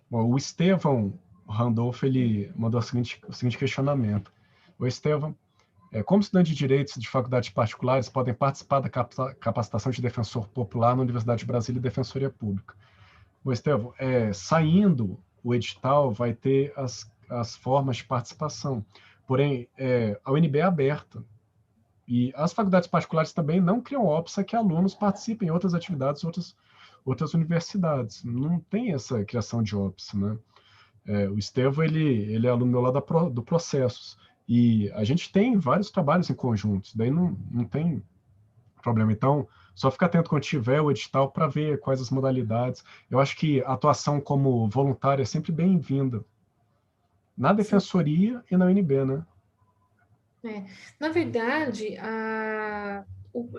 Bom, o Estevão Randolph, ele mandou o seguinte questionamento. O Estevão, como estudantes de direitos de faculdades particulares podem participar da capacitação de defensor popular na Universidade de Brasília e Defensoria Pública? O Estevão, saindo o edital, vai ter as formas de participação. Porém, a UNB é aberta. E as faculdades particulares também não criam OPSA que alunos participem em outras atividades, outras universidades. Não tem essa criação de OPSA, né? O Estevão, ele é aluno meu lá do Processos. E a gente tem vários trabalhos em conjunto, daí não tem problema. Então, só fica atento quando tiver o edital para ver quais as modalidades. Eu acho que a atuação como voluntária é sempre bem-vinda. Na Defensoria e na UNB, né? Na verdade,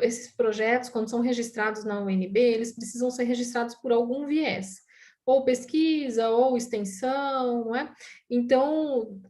esses projetos, quando são registrados na UNB, eles precisam ser registrados por algum viés, ou pesquisa, ou extensão, não é? Então,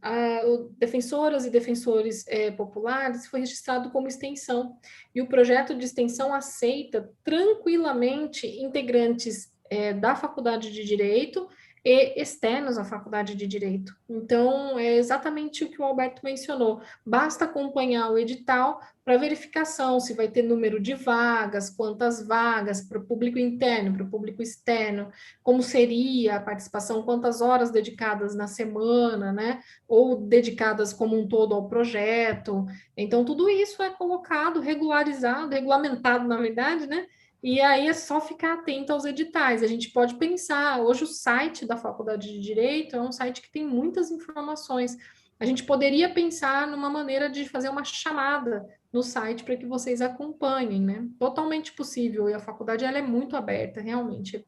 defensoras e defensores populares foi registrado como extensão, e o projeto de extensão aceita tranquilamente integrantes da Faculdade de Direito e externos à Faculdade de Direito. Então, é exatamente o que o Alberto mencionou. Basta acompanhar o edital para verificação se vai ter número de vagas, quantas vagas para o público interno, para o público externo, como seria a participação, quantas horas dedicadas na semana, né? Ou dedicadas como um todo ao projeto. Então, tudo isso é colocado, regularizado, regulamentado, na verdade, né? E aí é só ficar atento aos editais. A gente pode pensar, hoje o site da Faculdade de Direito é um site que tem muitas informações. A gente poderia pensar numa maneira de fazer uma chamada no site para que vocês acompanhem, né? Totalmente possível, e a faculdade ela é muito aberta, realmente.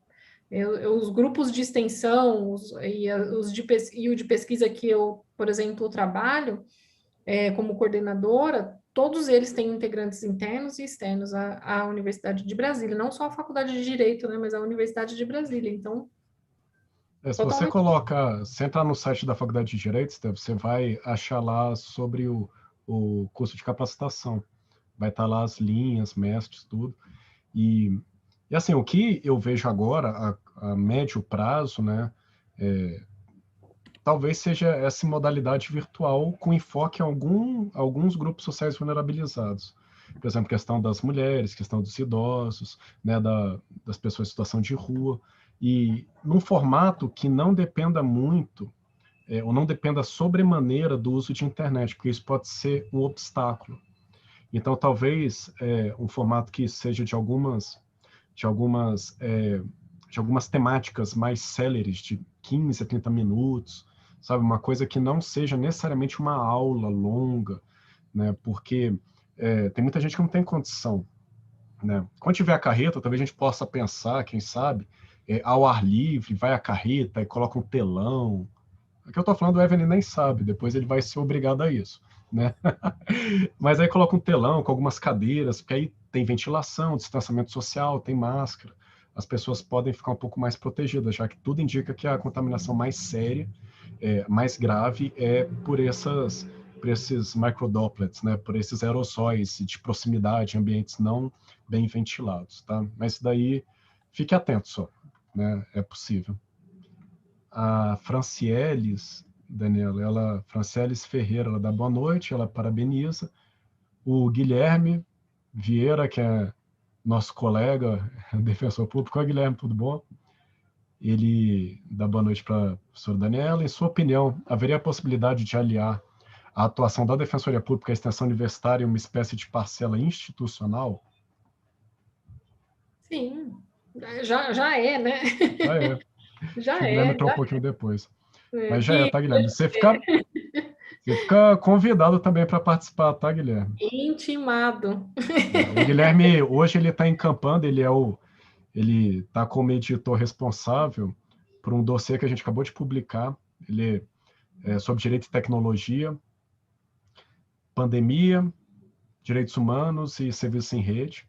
Os grupos de extensão e o de pesquisa que eu, por exemplo, trabalho como coordenadora, todos eles têm integrantes internos e externos à Universidade de Brasília, não só a Faculdade de Direito, né, mas a Universidade de Brasília. Então, Se você totalmente. você entrar no site da Faculdade de Direito, Steph, você vai achar lá sobre o curso de capacitação. Vai estar lá as linhas, mestres, tudo. E assim, o que eu vejo agora, a médio prazo, né, talvez seja essa modalidade virtual com enfoque em alguns grupos sociais vulnerabilizados. Por exemplo, questão das mulheres, questão dos idosos, né, das pessoas em situação de rua, e num formato que não dependa muito, ou não dependa sobremaneira do uso de internet, porque isso pode ser um obstáculo. Então, talvez um formato que seja de algumas temáticas mais céleres, de 15 a 30 minutos, sabe? Uma coisa que não seja necessariamente uma aula longa, né? Porque tem muita gente que não tem condição, né? Quando tiver a carreta, talvez a gente possa pensar, quem sabe, ao ar livre, vai a carreta e coloca um telão. O que eu estou falando, o Evelyn nem sabe, depois ele vai ser obrigado a isso, né? Mas aí coloca um telão com algumas cadeiras, porque aí tem ventilação, distanciamento social, tem máscara. As pessoas podem ficar um pouco mais protegidas, já que tudo indica que a contaminação mais séria, mais grave, é por esses microdroplets, né? Por esses aerossóis de proximidade, ambientes não bem ventilados, tá? Mas daí, fique atento só, né? É possível. A Francieles, Daniela, Francieles Ferreira, ela dá boa noite, ela parabeniza. O Guilherme Vieira, que é nosso colega, defensor público. Oi, Guilherme, tudo bom? Ele dá boa noite para a professora Daniela. Em sua opinião, haveria a possibilidade de aliar a atuação da Defensoria Pública à extensão universitária em uma espécie de parcela institucional? Sim, já é, né? Já é. Acho Já que o Guilherme é, entrou um já pouquinho depois. é. Mas já é, Gui, tá, Guilherme? Você fica convidado também para participar, tá, Guilherme? intimado. O Guilherme, hoje ele está encampando, ele está como editor responsável por um dossiê que a gente acabou de publicar. Ele é sobre direito e tecnologia, pandemia, direitos humanos e serviços em rede.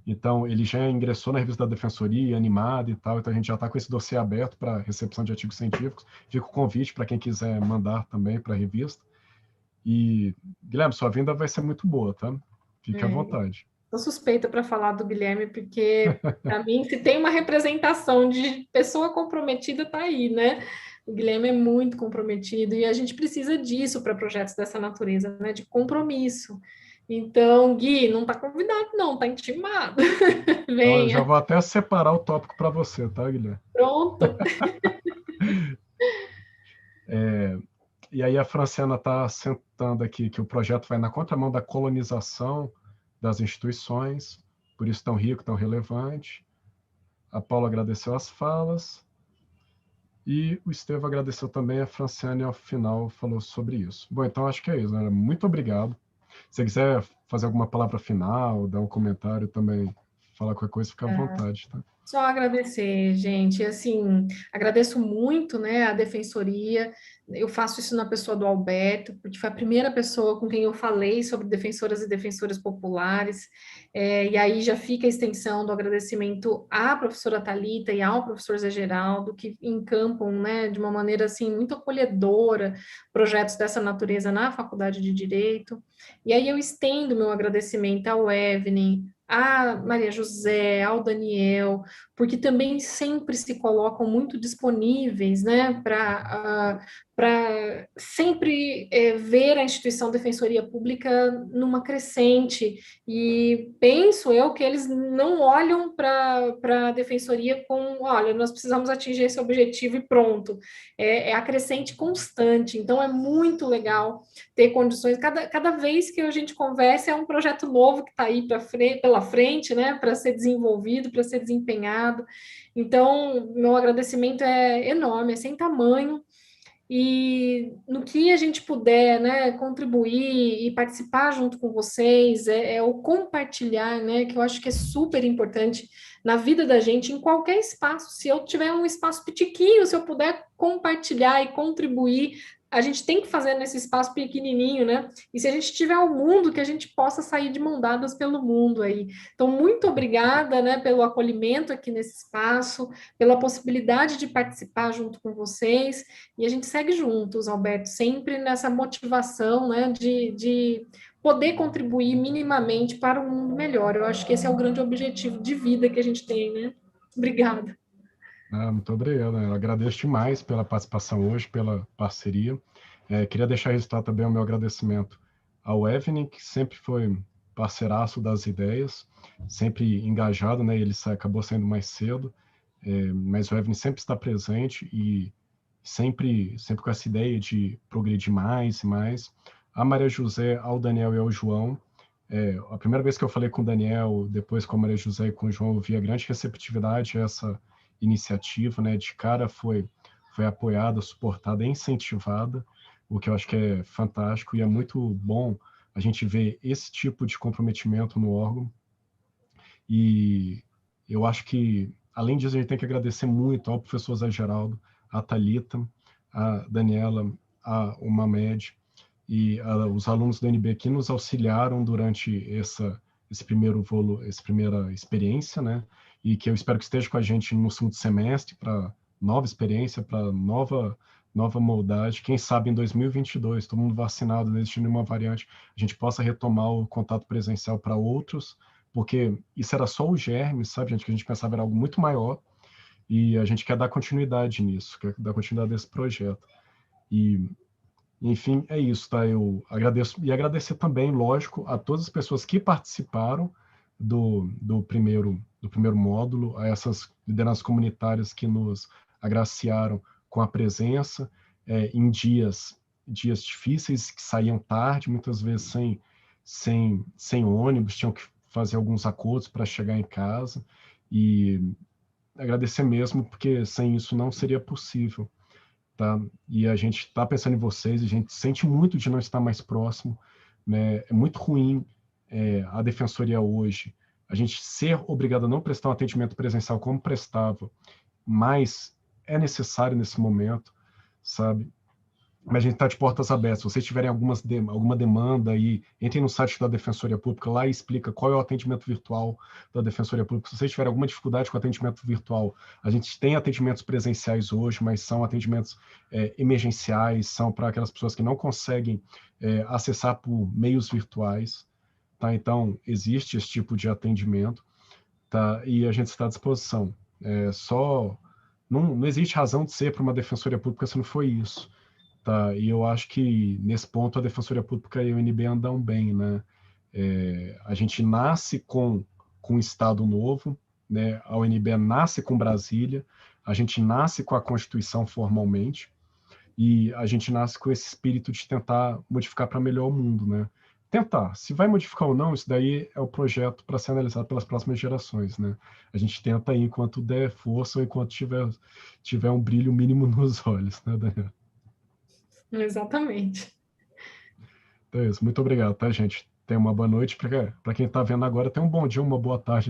Então, ele já ingressou na revista da Defensoria, animado e tal, então a gente já está com esse dossiê aberto para recepção de artigos científicos. Fica o convite para quem quiser mandar também para a revista. E, Guilherme, sua vinda vai ser muito boa, tá? Fique à vontade. Sou suspeita para falar do Guilherme, porque, para mim, se tem uma representação de pessoa comprometida, tá aí, né? O Guilherme é muito comprometido e a gente precisa disso para projetos dessa natureza, né? De compromisso. Então, Gui, não está convidado, não, está intimado. Então, eu já Venha. vou até separar o tópico para você, tá, Guilherme? Pronto. E aí a Franciana está sentando aqui que o projeto vai na contramão da colonização das instituições, por isso tão rico, tão relevante. A Paula agradeceu as falas. E o Estevão agradeceu também, a Franciane, ao final, falou sobre isso. Bom, então acho que é isso, né? Muito obrigado. Se você quiser fazer alguma palavra final, dar um comentário também, falar qualquer coisa, fica à vontade, tá? Só agradecer, gente. Assim, agradeço muito, né, a Defensoria. Eu faço isso na pessoa do Alberto, porque foi a primeira pessoa com quem eu falei sobre defensoras e defensores populares. E aí já fica a extensão do agradecimento à professora Thalita e ao professor Zé Geraldo, que encampam, né, de uma maneira assim muito acolhedora projetos dessa natureza na Faculdade de Direito. E aí eu estendo meu agradecimento ao Evelyn, a Maria José, ao Daniel, porque também sempre se colocam muito disponíveis, né, para sempre ver a instituição Defensoria Pública numa crescente, e penso eu que eles não olham para a Defensoria com, olha, nós precisamos atingir esse objetivo e pronto, é a crescente constante, então é muito legal ter condições, cada vez que a gente conversa é um projeto novo que está aí pela frente, né, para ser desenvolvido, para ser desempenhado. Então, meu agradecimento é enorme, é sem tamanho, e no que a gente puder, né, contribuir e participar junto com vocês, é o compartilhar, né, que eu acho que é super importante na vida da gente, em qualquer espaço. Se eu tiver um espaço pitiquinho, se eu puder compartilhar e contribuir, a gente tem que fazer nesse espaço pequenininho, né? E se a gente tiver o mundo, que a gente possa sair de mão dadas pelo mundo aí. Então, muito obrigada, né, pelo acolhimento aqui nesse espaço, pela possibilidade de participar junto com vocês. E a gente segue juntos, Alberto, sempre nessa motivação, né, de poder contribuir minimamente para um mundo melhor. Eu acho que esse é o grande objetivo de vida que a gente tem, né? Obrigada. Muito obrigado, né? Eu agradeço demais pela participação hoje, pela parceria. Queria deixar registrado também o meu agradecimento ao Evelyn, que sempre foi parceiraço das ideias, sempre engajado, né? Ele acabou saindo mais cedo, mas o Evelyn sempre está presente e sempre com essa ideia de progredir mais e mais. A Maria José, ao Daniel e ao João. A primeira vez que eu falei com o Daniel, depois com a Maria José e com o João, eu vi a grande receptividade a essa iniciativa, né? De cara foi apoiada, suportada e incentivada, o que eu acho que é fantástico e é muito bom a gente ver esse tipo de comprometimento no órgão. E eu acho que, além disso, a gente tem que agradecer muito ao professor Zé Geraldo, a Thalita, a Daniela, o Mamed e os alunos do NB que nos auxiliaram durante essa primeira experiência, né? E que eu espero que esteja com a gente no segundo semestre para nova experiência, para nova moldagem. Quem sabe em 2022, todo mundo vacinado, não existindo nenhuma variante, a gente possa retomar o contato presencial para outros, porque isso era só o germe, sabe, gente, que a gente pensava era algo muito maior, e a gente quer dar continuidade nisso, quer dar continuidade desse projeto. E, enfim, é isso, tá? Eu agradeço, e agradecer também, lógico, a todas as pessoas que participaram do primeiro módulo, a essas lideranças comunitárias que nos agraciaram com a presença em dias difíceis, que saíam tarde, muitas vezes sem ônibus, tinham que fazer alguns acordos para chegar em casa, e agradecer mesmo, porque sem isso não seria possível, tá? E a gente está pensando em vocês, a gente sente muito de não estar mais próximo, né? É muito ruim a defensoria hoje, a gente ser obrigado a não prestar um atendimento presencial como prestava, mas é necessário nesse momento, sabe? Mas a gente está de portas abertas. Se vocês tiverem alguma demanda aí, entrem no site da Defensoria Pública, lá e explica qual é o atendimento virtual da Defensoria Pública. Se vocês tiverem alguma dificuldade com atendimento virtual, a gente tem atendimentos presenciais hoje, mas são atendimentos emergenciais, são para aquelas pessoas que não conseguem acessar por meios virtuais, tá? Então, existe esse tipo de atendimento, tá? E a gente está à disposição. Não existe razão de ser para uma Defensoria Pública se não for isso. Tá, e eu acho que nesse ponto a Defensoria Pública e o NB andam bem, né? A gente nasce com um Estado novo, né? A UNB nasce com Brasília, a gente nasce com a Constituição formalmente, e a gente nasce com esse espírito de tentar modificar para melhor o mundo, né? Tentar, se vai modificar ou não, isso daí é o projeto para ser analisado pelas próximas gerações, né? A gente tenta aí enquanto der força ou enquanto tiver um brilho mínimo nos olhos, né, Daniel? Exatamente. Então é isso. Muito obrigado, tá, gente? Tenha uma boa noite. Para quem está vendo agora, tenha um bom dia, uma boa tarde.